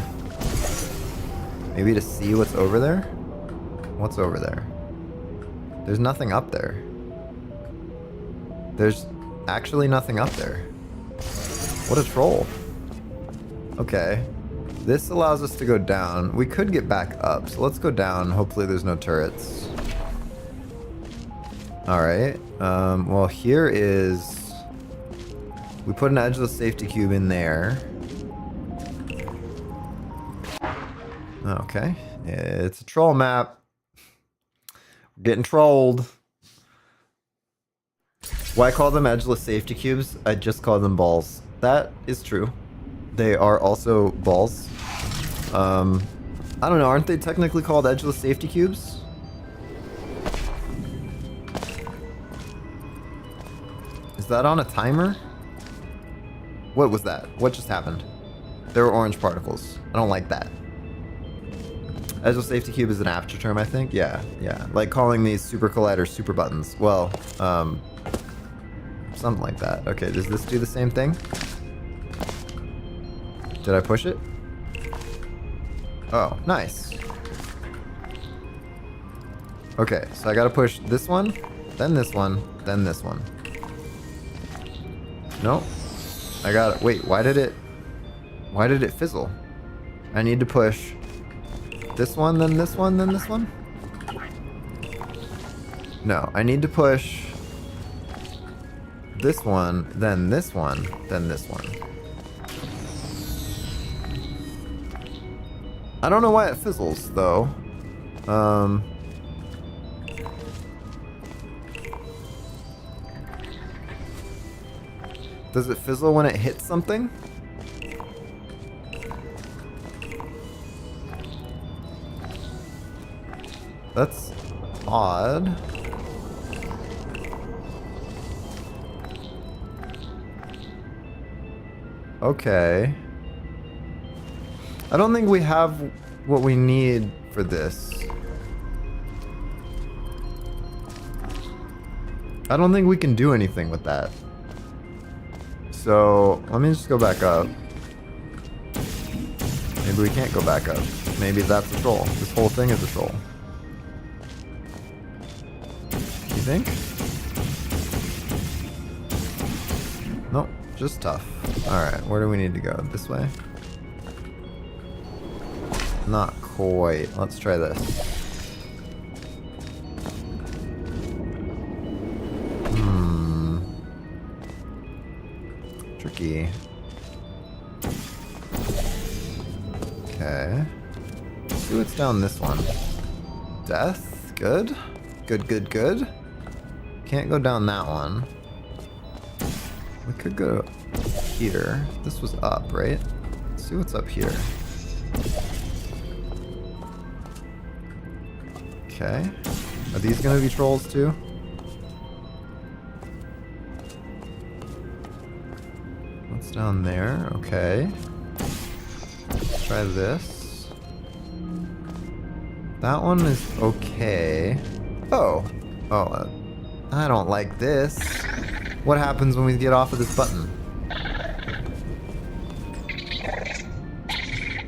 Maybe to see what's over there? What's over there? There's nothing up there. There's actually nothing up there. What a troll. Okay. This allows us to go down. We could get back up, so let's go down. Hopefully there's no turrets. Alright. Well, here is... We put an edgeless safety cube in there. Okay. It's a troll map. We're getting trolled. Why call them edgeless safety cubes? I just call them balls. That is true. They are also balls. I don't know, aren't they technically called edgeless safety cubes? Is that on a timer? What was that? What just happened? There were orange particles. I don't like that. Edgeless safety cube is an aperture term, I think. Yeah. Like calling these super colliders super buttons. Well, something like that. Okay, does this do the same thing? Did I push it? Oh, nice. Okay, so I gotta push this one, then this one, then this one. No. I got it. Wait, why did it fizzle? I need to push this one, then this one, then this one? No, I need to push this one, then this one, then this one. I don't know why it fizzles, though. Does it fizzle when it hits something? That's odd. Okay. I don't think we have what we need for this. I don't think we can do anything with that. So, let me just go back up. Maybe we can't go back up. Maybe that's a troll. This whole thing is a troll. You think? Nope, just tough. Alright, where do we need to go? This way? Not quite. Let's try this. Tricky. Okay. Let's see what's down this one. Death? Good. Good. Can't go down that one. We could go here. This was up, right? Let's see what's up here. Okay. Are these gonna be trolls too? What's down there? Okay. Let's try this. That one is okay. Oh. I don't like this. What happens when we get off of this button?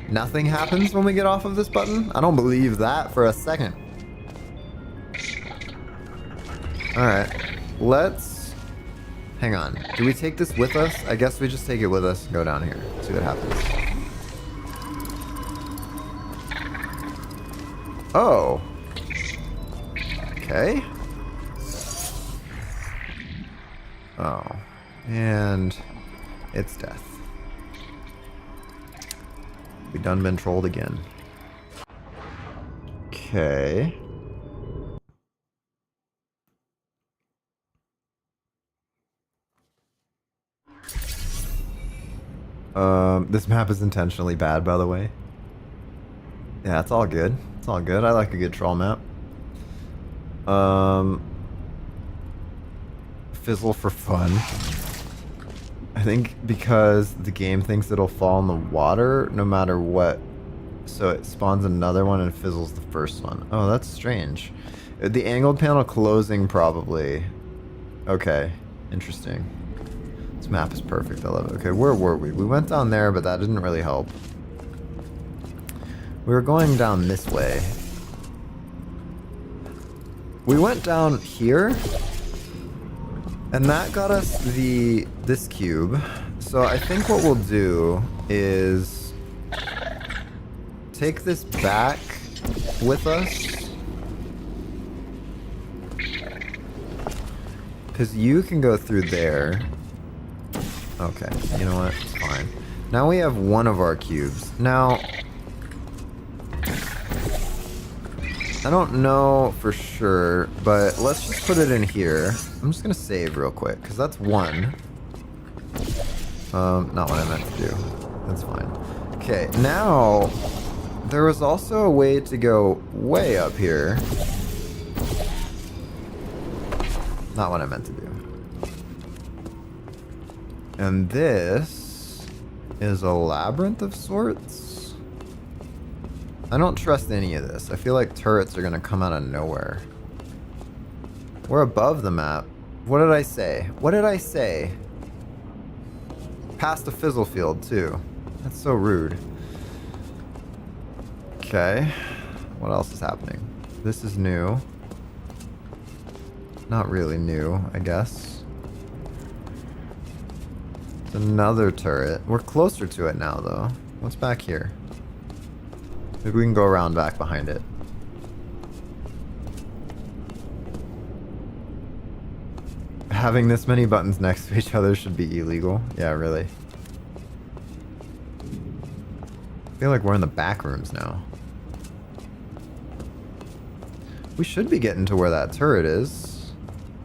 Nothing happens when we get off of this button? I don't believe that for a second. Alright, let's... Hang on. Do we take this with us? I guess we just take it with us and go down here. See what happens. Oh. Okay. Oh. And... it's death. We done been trolled again. Okay. This map is intentionally bad, by the way. Yeah, it's all good. It's all good. I like a good troll map. Fizzle for fun. I think because the game thinks it'll fall in the water no matter what. So it spawns another one and fizzles the first one. Oh, that's strange. The angled panel closing probably. Okay, interesting. This map is perfect. I love it. Okay, where were we? We went down there, but that didn't really help. We were going down this way. We went down here, and that got us this cube. So I think what we'll do is take this back with us. Because you can go through there. Okay, you know what? It's fine. Now we have one of our cubes. Now, I don't know for sure, but let's just put it in here. I'm just gonna save real quick, because that's one. Not what I meant to do. That's fine. Okay, now, there was also a way to go way up here. Not what I meant to do. And this is a labyrinth of sorts. I don't trust any of this. I feel like turrets are gonna come out of nowhere. We're above the map. What did I say? What did I say? Past the fizzle field too. That's so rude. Okay. What else is happening? This is new. Not really new, I guess. It's another turret. We're closer to it now, though. What's back here? Maybe we can go around back behind it. Having this many buttons next to each other should be illegal. Yeah, really. I feel like we're in the back rooms now. We should be getting to where that turret is.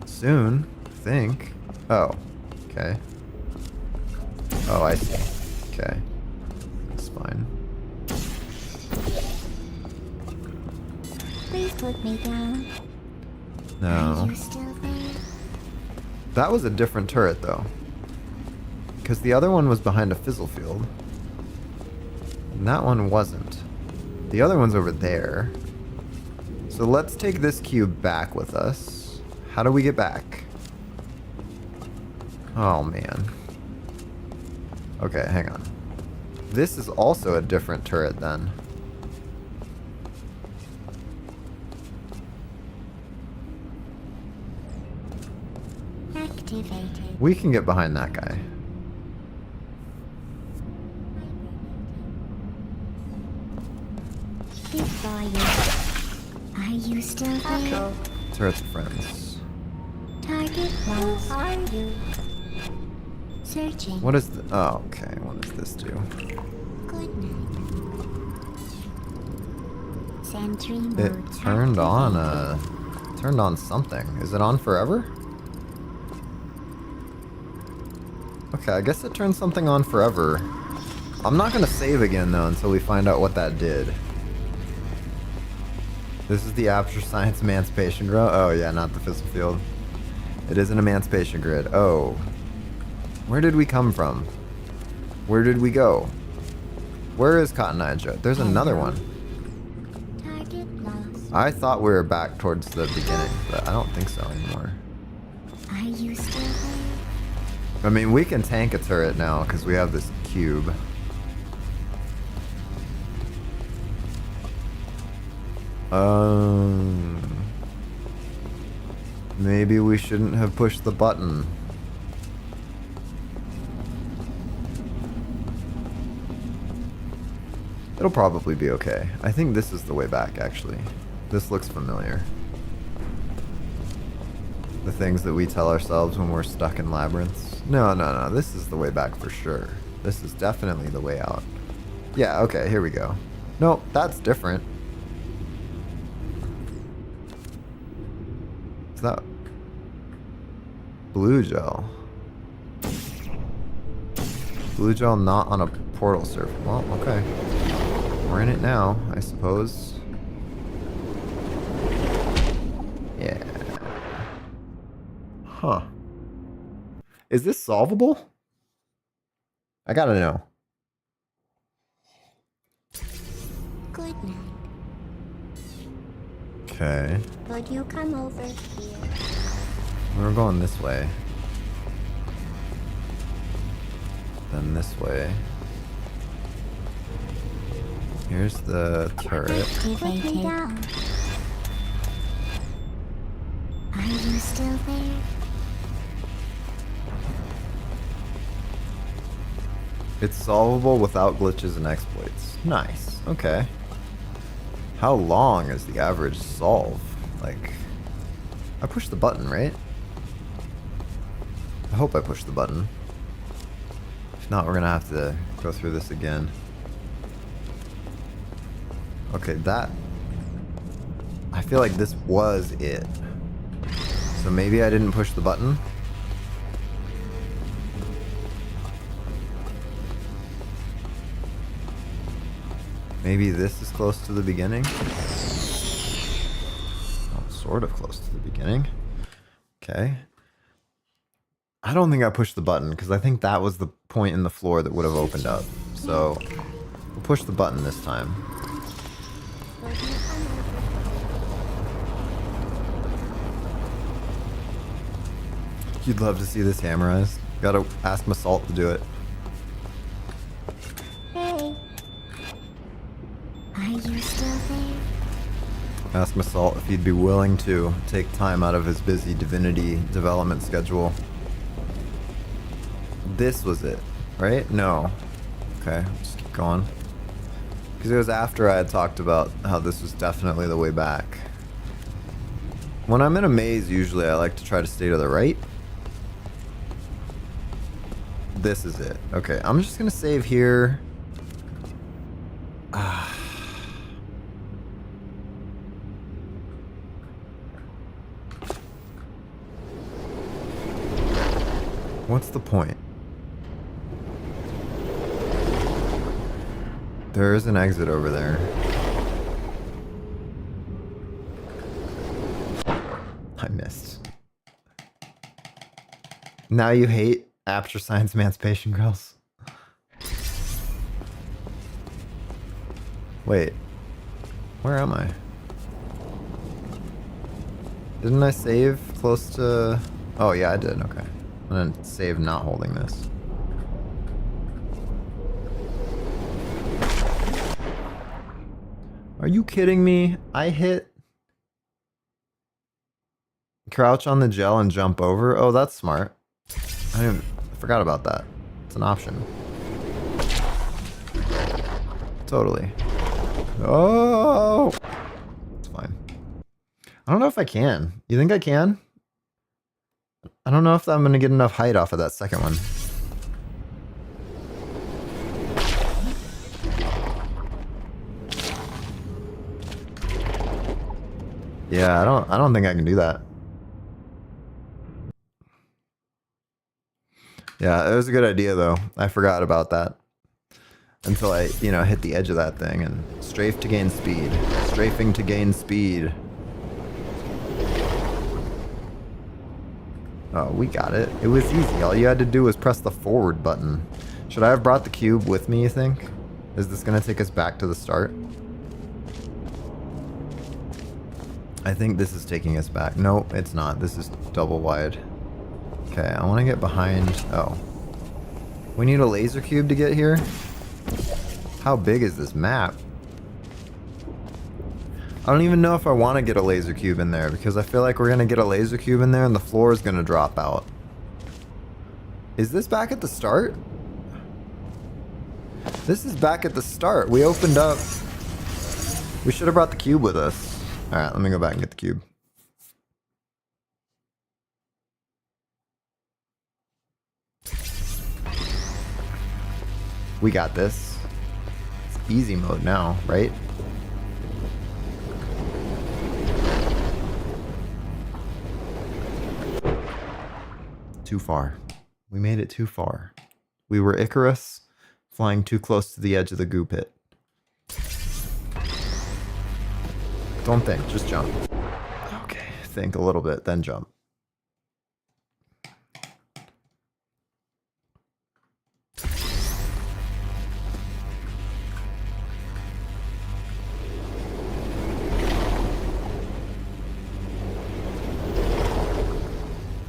Soon, I think. Oh, okay. Oh, I see. Okay. That's fine. Please put me down. No. Are you still there? That was a different turret, though. Because the other one was behind a fizzle field. And that one wasn't. The other one's over there. So let's take this cube back with us. How do we get back? Oh, man. Okay, hang on. This is also a different turret, then. Activated. We can get behind that guy. Goodbye, you. Are you still there? Turrets are friends. Target lost. Who are you? Searching. What is the... Oh, okay. What does this do? Good night. Sentry mode. It turned on something. Is it on forever? Okay, I guess it turned something on forever. I'm not gonna save again though until we find out what that did. This is the Aperture Science Emancipation Grid. Oh yeah, not the fizzle field. It is an Emancipation Grid. Oh. Where did we come from? Where did we go? Where is Cotton Eye Joe? There's another one. Target lost. I thought we were back towards the beginning, but I don't think so anymore. Are you still there? I mean, we can tank a turret now because we have this cube. Maybe we shouldn't have pushed the button. It'll probably be okay. I think this is the way back, actually. This looks familiar. The things that we tell ourselves when we're stuck in labyrinths. No, no, no. This is the way back for sure. This is definitely the way out. Yeah, okay, here we go. Nope, that's different. Is that blue gel? Blue gel not on a portal surface. Well, okay. We're in it now, I suppose. Yeah. Huh. Is this solvable? I gotta know. Good night. Okay. Could you come over here? We're going this way. Then this way. Here's the turret. Put me down. Are you still there? It's solvable without glitches and exploits. Nice. Okay. How long is the average solve? Like, I pushed the button, right? I hope I pushed the button. If not, we're gonna have to go through this again. Okay, that... I feel like this was it. So maybe I didn't push the button? Maybe this is close to the beginning? Oh, sort of close to the beginning. Okay. I don't think I pushed the button, because I think that was the point in the floor that would have opened up. So, we'll push the button this time. You'd love to see this hammerized. Gotta ask Masalt to do it. Hey. Are you still there? Ask Masalt if he'd be willing to take time out of his busy divinity development schedule. This was it, right? No. Okay, just keep going. Because it was after I had talked about how this was definitely the way back. When I'm in a maze, usually I like to try to stay to the right. This is it. Okay, I'm just gonna save here. What's the point? There is an exit over there. I missed. Now you hate Aperture Science Emancipation Girls? Wait. Where am I? Didn't I save close to... Oh yeah, I did. Okay. I'm gonna save not holding this. Are you kidding me? I hit crouch on the gel and jump over? Oh, that's smart. I forgot about that. It's an option. Totally. Oh! It's fine. I don't know if I can. You think I can? I don't know if I'm gonna get enough height off of that second one. Yeah, I don't think I can do that. Yeah, it was a good idea though. I forgot about that. Until I, you know, hit the edge of that thing and strafe to gain speed. Strafing to gain speed. Oh, we got it. It was easy. All you had to do was press the forward button. Should I have brought the cube with me, you think? Is this gonna take us back to the start? I think this is taking us back. No, it's not. This is double wide. Okay, I want to get behind... Oh. We need a laser cube to get here? How big is this map? I don't even know if I want to get a laser cube in there, because I feel like we're going to get a laser cube in there and the floor is going to drop out. Is this back at the start? This is back at the start. We opened up... We should have brought the cube with us. Alright, let me go back and get the cube. We got this. It's easy mode now, right? Too far. We made it too far. We were Icarus, flying too close to the edge of the goo pit. Don't think, just jump. Okay, think a little bit, then jump.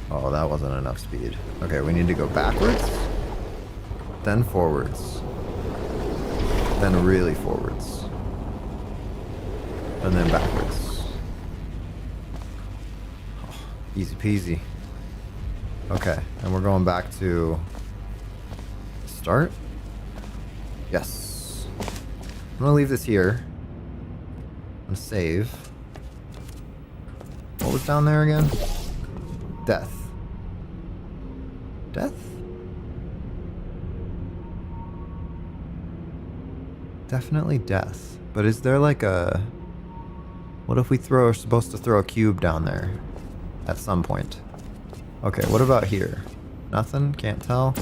Oh, that wasn't enough speed. Okay, we need to go backwards, then forwards, then really forwards. And then backwards. Oh, easy peasy. Okay, and we're going back to start. Yes. I'm gonna leave this here. I'm gonna save. What was down there again? Death. Death? Definitely death. But is there like a... What if we are supposed to throw a cube down there at some point? Okay, what about here? Nothing? Can't tell?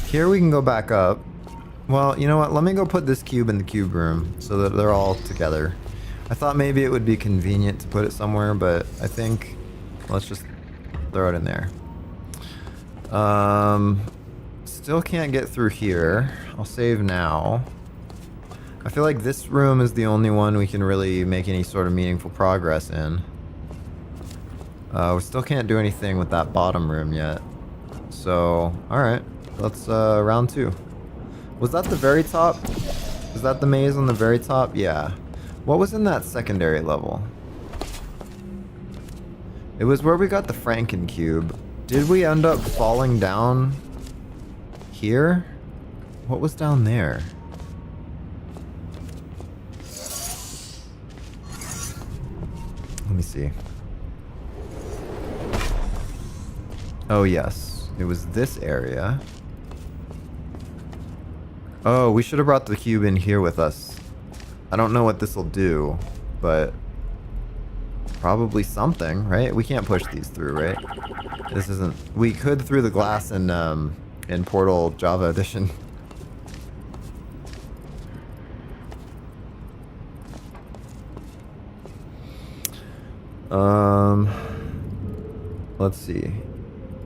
Here we can go back up. Well, you know what? Let me go put this cube in the cube room so that they're all together. I thought maybe it would be convenient to put it somewhere, but I think let's just throw it in there. Still can't get through here. I'll save now. I feel like this room is the only one we can really make any sort of meaningful progress in. We still can't do anything with that bottom room yet. So, alright. Let's, round 2. Was that the very top? Is that the maze on the very top? Yeah. What was in that secondary level? It was where we got the Franken cube. Did we end up falling down here? What was down there? Let me see. Oh yes, it was this area. Oh, we should have brought the cube in here with us. I don't know what this will do, but probably something, right? We can't push these through, right? This isn't... We could through the glass in Portal Java Edition. Let's see.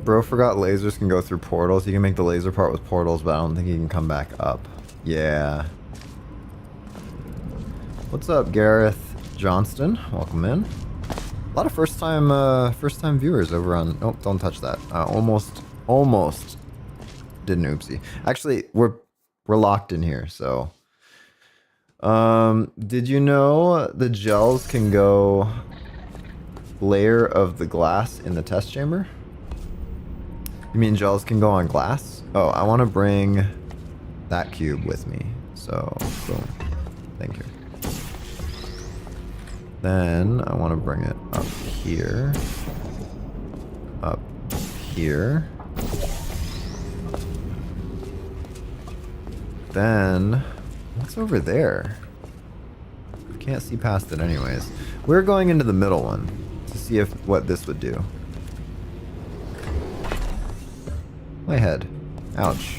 Bro forgot lasers can go through portals. You can make the laser part with portals, but I don't think you can come back up. Yeah. What's up, Gareth Johnston? Welcome in. A lot of first time viewers over on... Oh, don't touch that. Almost did an oopsie. Actually, we're locked in here, so... did you know the gels can go layer of the glass in the test chamber? You mean gels can go on glass? Oh, I want to bring that cube with me. So, boom. Thank you. Then I want to bring it up here. Up here. Then, what's over there? I can't see past it anyways. We're going into the middle one to see if what this would do. My head. Ouch.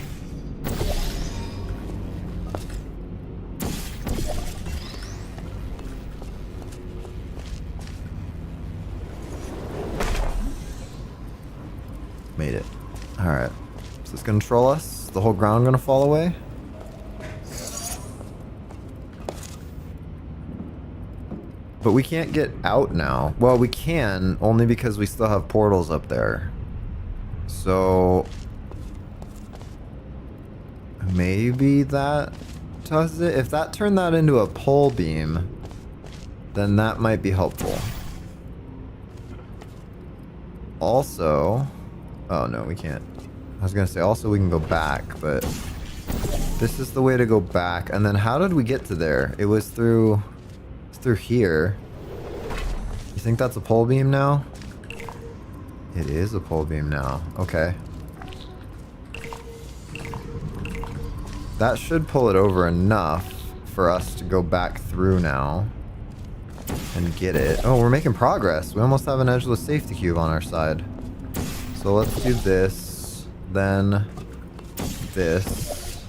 Made it. Alright. Is this gonna troll us? Is the whole ground gonna fall away? But we can't get out now. Well, we can, only because we still have portals up there. So... maybe that does it? If that turned that into a pole beam, then that might be helpful. Also... oh no, we can't. I was gonna say, also we can go back, but... this is the way to go back. And then how did we get to there? It was through... through here. You think that's a pole beam now? It is a pole beam now. Okay. That should pull it over enough for us to go back through now and get it. Oh, we're making progress. We almost have an edgeless safety cube on our side. So let's do this, then this,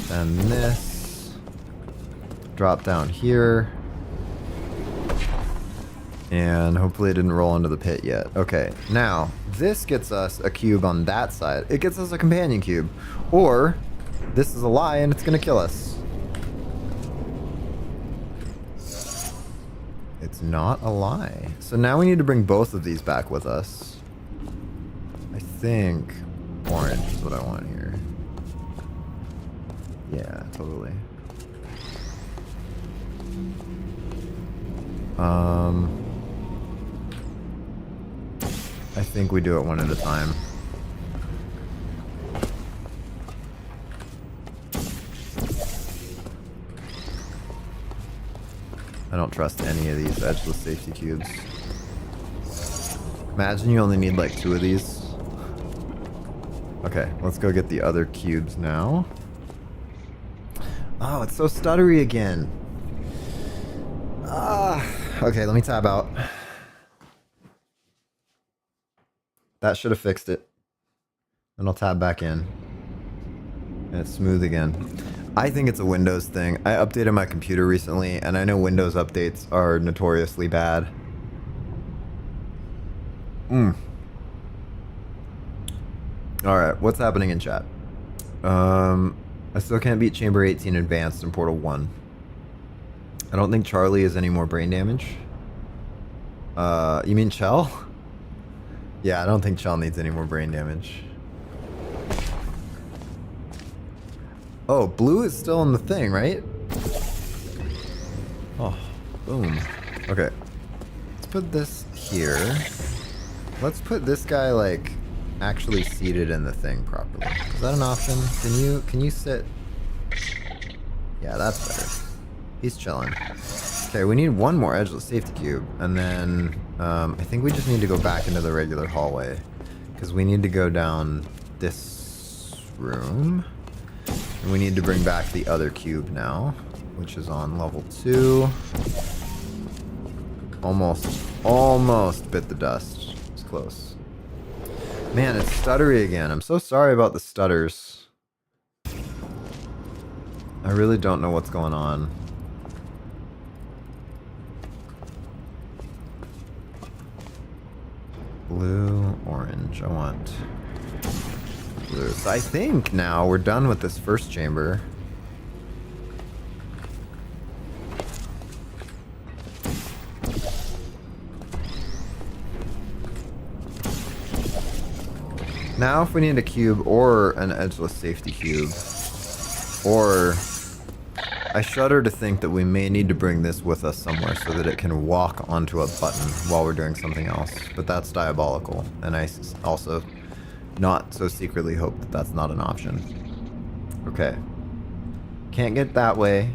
then this. Drop down here. And hopefully it didn't roll into the pit yet. Okay, now this gets us a cube on that side. It gets us a companion cube. Or this is a lie and it's gonna kill us. It's not a lie. So now we need to bring both of these back with us. I think orange is what I want here. Yeah, totally. I think we do it one at a time. I don't trust any of these edgeless safety cubes. Imagine you only need like 2 of these. Okay, let's go get the other cubes now. Oh, it's so stuttery again. Okay, let me tab out. That should have fixed it. Then I'll tab back in. And it's smooth again. I think it's a Windows thing. I updated my computer recently, and I know Windows updates are notoriously bad. Alright, what's happening in chat? I still can't beat Chamber 18 Advanced in Portal 1. I don't think Charlie has any more brain damage. You mean Chell? Yeah, I don't think Chell needs any more brain damage. Oh, blue is still in the thing, right? Oh, boom. Okay. Let's put this here. Let's put this guy, like, actually seated in the thing properly. Is that an option? Can you sit? Yeah, that's better. He's chilling. Okay, we need one more edgeless safety cube, and then I think we just need to go back into the regular hallway, because we need to go down this room, and we need to bring back the other cube now, which is on level 2. Almost bit the dust. It's close. Man, it's stuttery again. I'm so sorry about the stutters. I really don't know what's going on. Blue, orange. I want blue. So I think now we're done with this first chamber. Now if we need a cube or an edgeless safety cube, or I shudder to think that we may need to bring this with us somewhere so that it can walk onto a button while we're doing something else, but that's diabolical, and I also not so secretly hope that that's not an option. Okay. Can't get that way.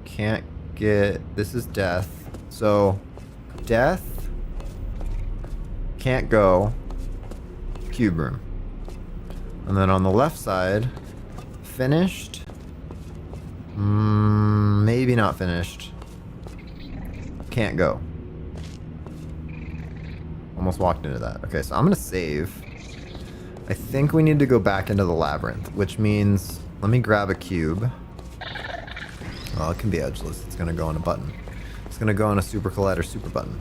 Can't get... This is death. So, death... Can't go. Cube room. And then on the left side, finished. Maybe not finished. Can't go. Almost walked into that. Okay, so I'm gonna save. I think we need to go back into the labyrinth, which means let me grab a cube. Well, it can be edgeless. It's gonna go on a button. It's gonna go on a super collider super button.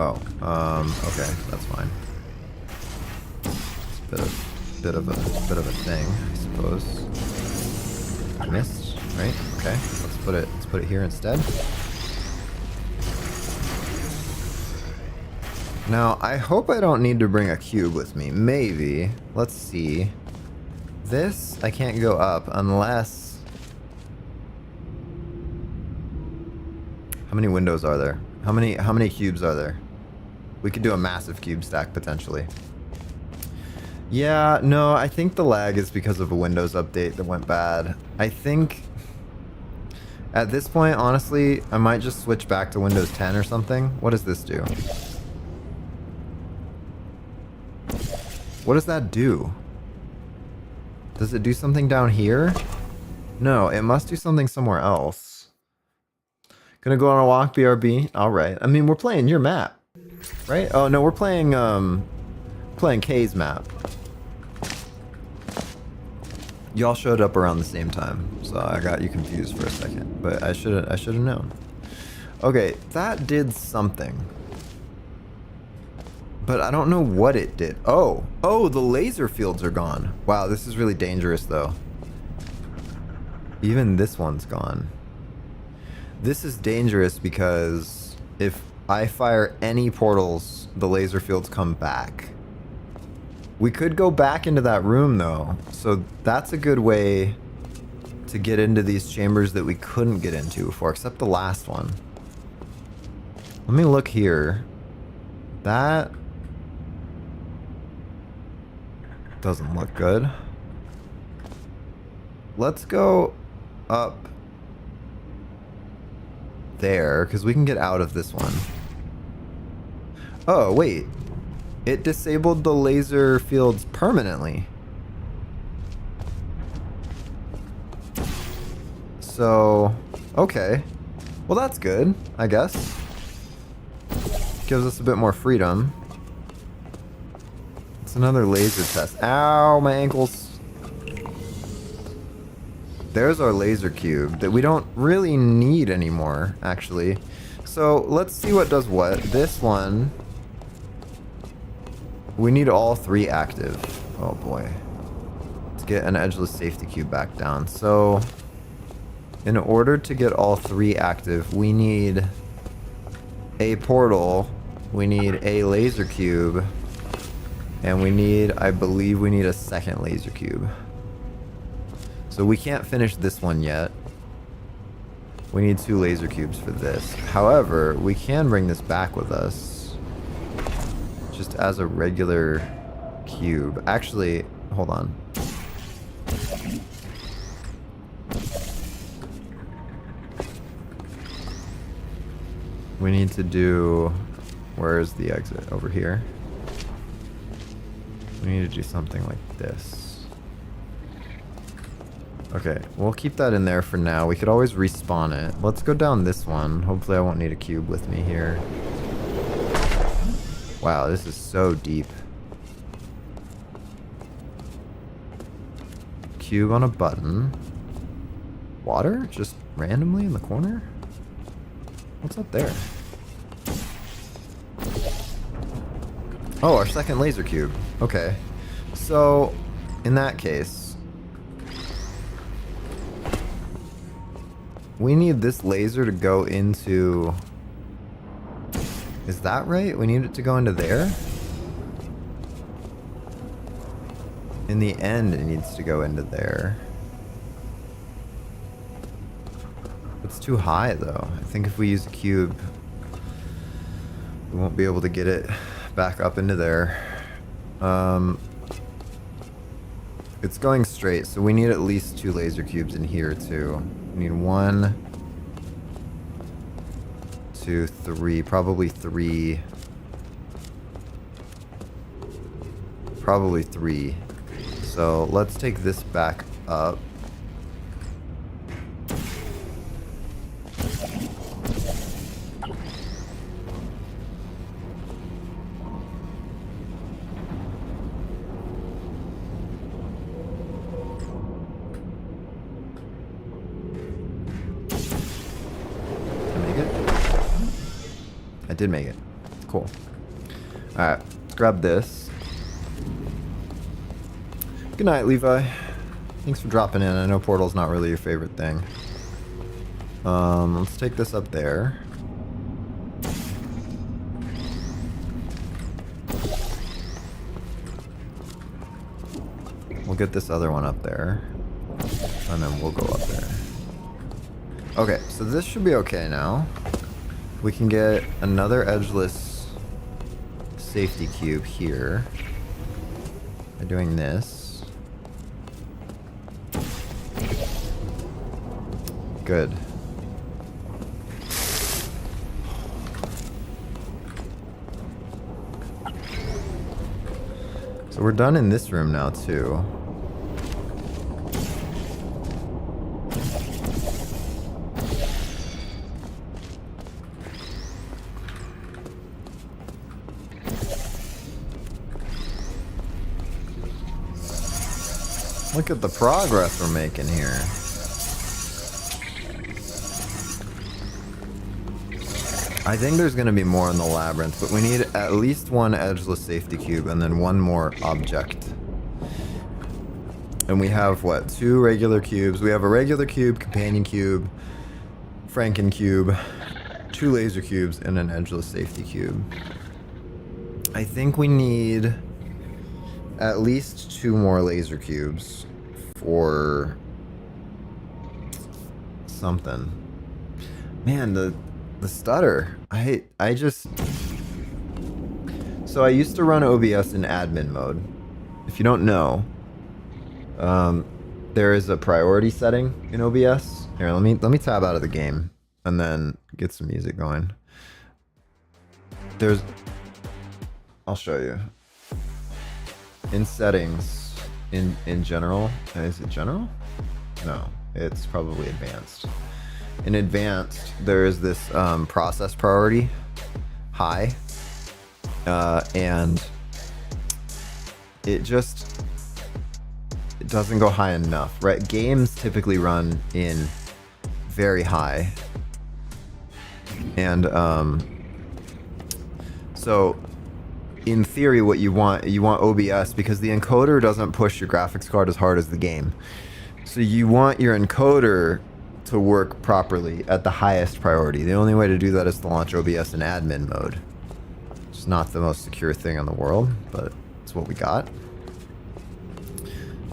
Oh, okay, that's fine. It's a bit of a thing, I suppose. I missed, right? Okay, let's put it here instead. Now, I hope I don't need to bring a cube with me. Maybe. Let's see. This I can't go up unless. How many windows are there? How many cubes are there? We could do a massive cube stack, potentially. Yeah, no, I think the lag is because of a Windows update that went bad. I think... At this point, honestly, I might just switch back to Windows 10 or something. What does this do? What does that do? Does it do something down here? No, it must do something somewhere else. Gonna go on a walk, BRB? Alright. I mean, we're playing your map. Right? Oh, no, we're playing, playing Kay's map. Y'all showed up around the same time, so I got you confused for a second. But I should have known. Okay, that did something. But I don't know what it did. Oh, the laser fields are gone. Wow, this is really dangerous, though. Even this one's gone. This is dangerous because if I fire any portals, the laser fields come back. We could go back into that room, though. So that's a good way to get into these chambers that we couldn't get into before, except the last one. Let me look here. That doesn't look good. Let's go up there, because we can get out of this one. Oh, wait. It disabled the laser fields permanently. So, okay. Well, that's good, I guess. Gives us a bit more freedom. It's another laser test. Ow, my ankles. There's our laser cube that we don't really need anymore, actually. So let's see what does what. This one, we need all 3 active. Oh boy. Let's get an edgeless safety cube back down. So in order to get all 3 active, we need a portal, we need a laser cube, and we need, I believe we need a second laser cube. So we can't finish this one yet. We need 2 laser cubes for this. However, we can bring this back with us. Just as a regular cube. Actually, hold on. We need to do... Where is the exit? Over here. We need to do something like this. Okay, we'll keep that in there for now. We could always respawn it. Let's go down this one. Hopefully I won't need a cube with me here. Wow, this is so deep. Cube on a button. Water? Just randomly in the corner? What's up there? Oh, our second laser cube. Okay. So, in that case... we need this laser to go into... Is that right? We need it to go into there? In the end, it needs to go into there. It's too high, though. I think if we use a cube, we won't be able to get it back up into there. It's going straight, so we need at least 2 laser cubes in here, too. We need 1, 2, 3, probably 3. Probably 3. So let's take this back up. Did make it. Cool. Alright, let's grab this. Good night, Levi. Thanks for dropping in. I know Portal's not really your favorite thing. Let's take this up there. We'll get this other one up there. And then we'll go up there. Okay, so this should be okay now. We can get another edgeless safety cube here by doing this. Good. So we're done in this room now, too. Look at the progress we're making here. I think there's going to be more in the labyrinth, but we need at least 1 edgeless safety cube and then 1 more object. And we have, what, 2 regular cubes. We have a regular cube, companion cube, Franken cube, 2 laser cubes, and an edgeless safety cube. I think we need at least 2 more laser cubes for something. Man, the stutter. I just... So I used to run OBS in admin mode. If you don't know, there is a priority setting in OBS. Here, let me tab out of the game and then get some music going. I'll show you. In settings, in general, is it general? No, it's probably advanced. In advanced, there is this process priority, high, and it doesn't go high enough, right? Games typically run in very high, and so in theory, what you want OBS, because the encoder doesn't push your graphics card as hard as the game. So you want your encoder to work properly at the highest priority. The only way to do that is to launch OBS in admin mode. It's not the most secure thing in the world, but it's what we got.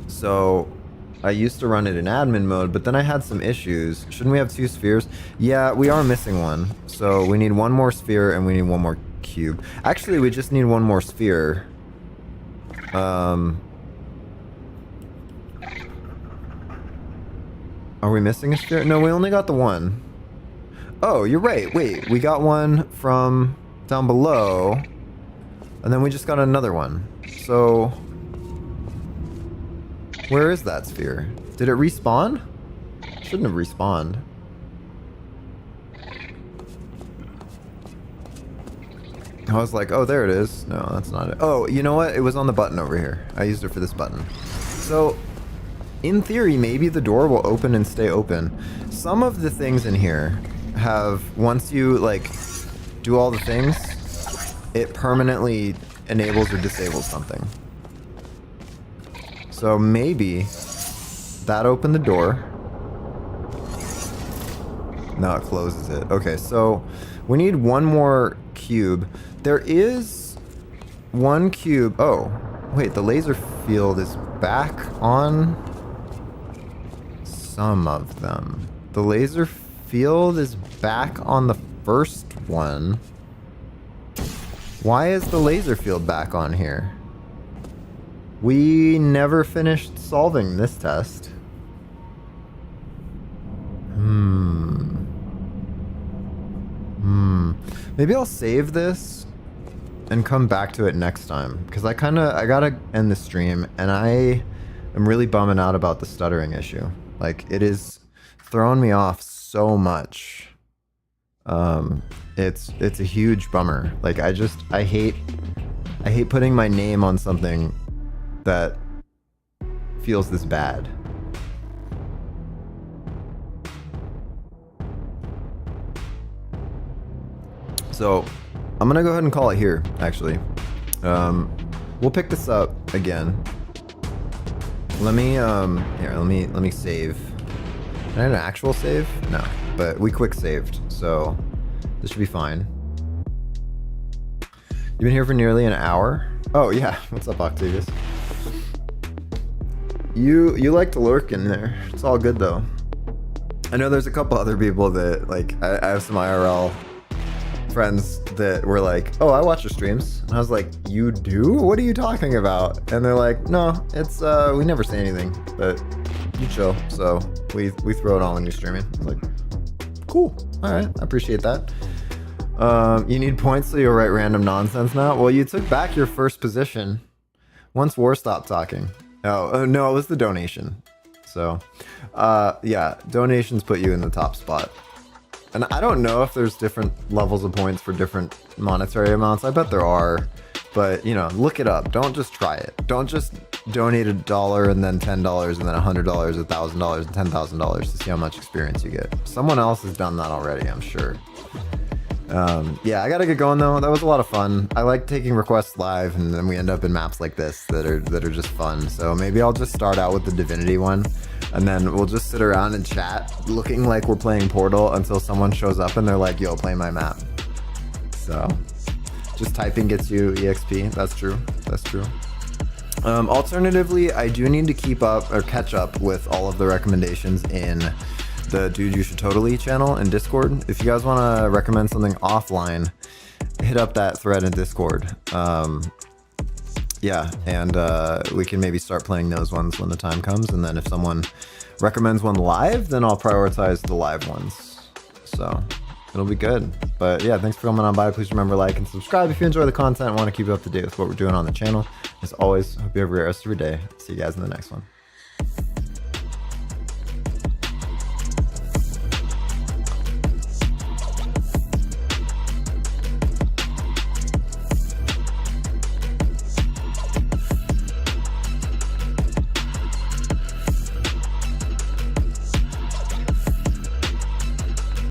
So I used to run it in admin mode, but then I had some issues. Shouldn't we have 2 spheres? Yeah, we are missing one. So we need 1 more sphere and we need 1 more cube. Actually, we just need 1 more sphere. Are we missing a sphere? No, we only got the 1. Oh, you're right. Wait, we got 1 from down below, and then we just got another one. So where is that sphere? Did it respawn? Shouldn't have respawned. I was like, oh, there it is. No, that's not it. Oh, you know what? It was on the button over here. I used it for this button. So in theory, maybe the door will open and stay open. Some of the things in here have, once you like do all the things, it permanently enables or disables something. So maybe that opened the door. No, it closes it. Okay, so we need 1 more cube. There is 1 cube. Oh, wait, the laser field is back on some of them. The laser field is back on the first one. Why is the laser field back on here? We never finished solving this test. Maybe I'll save this and come back to it next time, because I gotta end the stream, and I am really bumming out about the stuttering issue. Like, it is throwing me off so much. It's a huge bummer. Like, I hate putting my name on something that feels this bad. So I'm gonna go ahead and call it here, actually. We'll pick this up again. Let me let me save. Can I have an actual save? No, but we quick saved, so this should be fine. You've been here for nearly an hour? Oh yeah, what's up, Octavius? You like to lurk in there. It's all good though. I know there's a couple other people that, like, I have some IRL friends that were like, oh, I watch your streams. And I was like, you do? What are you talking about? And they're like, no, it's we never say anything, but you chill, so we throw it on when you're streaming. I was like, cool, all right, I appreciate that. You need points so you'll write random nonsense now? Well, you took back your first position once War stopped talking. Oh no, it was the donation. So yeah, donations put you in the top spot. And I don't know if there's different levels of points for different monetary amounts. I bet there are, but you know, look it up. Don't just try it. Don't just donate $1 and then $10 and then $100, $1,000 and $10,000 to see how much experience you get. Someone else has done that already, I'm sure. Yeah, I gotta get going though. That was a lot of fun. I like taking requests live, and then we end up in maps like this that are just fun. So maybe I'll just start out with the Divinity one, and then we'll just sit around and chat, looking like we're playing Portal until someone shows up and they're like, "Yo, play my map." So just typing gets you EXP. That's true. That's true. Alternatively, I do need to keep up or catch up with all of the recommendations in the Dude You Should Totally channel in Discord. If you guys want to recommend something offline, hit up that thread in Discord. Yeah, and we can maybe start playing those ones when the time comes, and then if someone recommends one live, then I'll prioritize the live ones. So it'll be good. But yeah, thanks for coming on by. Please remember, like and subscribe if you enjoy the content and want to keep up to date with what we're doing on the channel. As always, hope you have a great rest of your day. See you guys in the next one.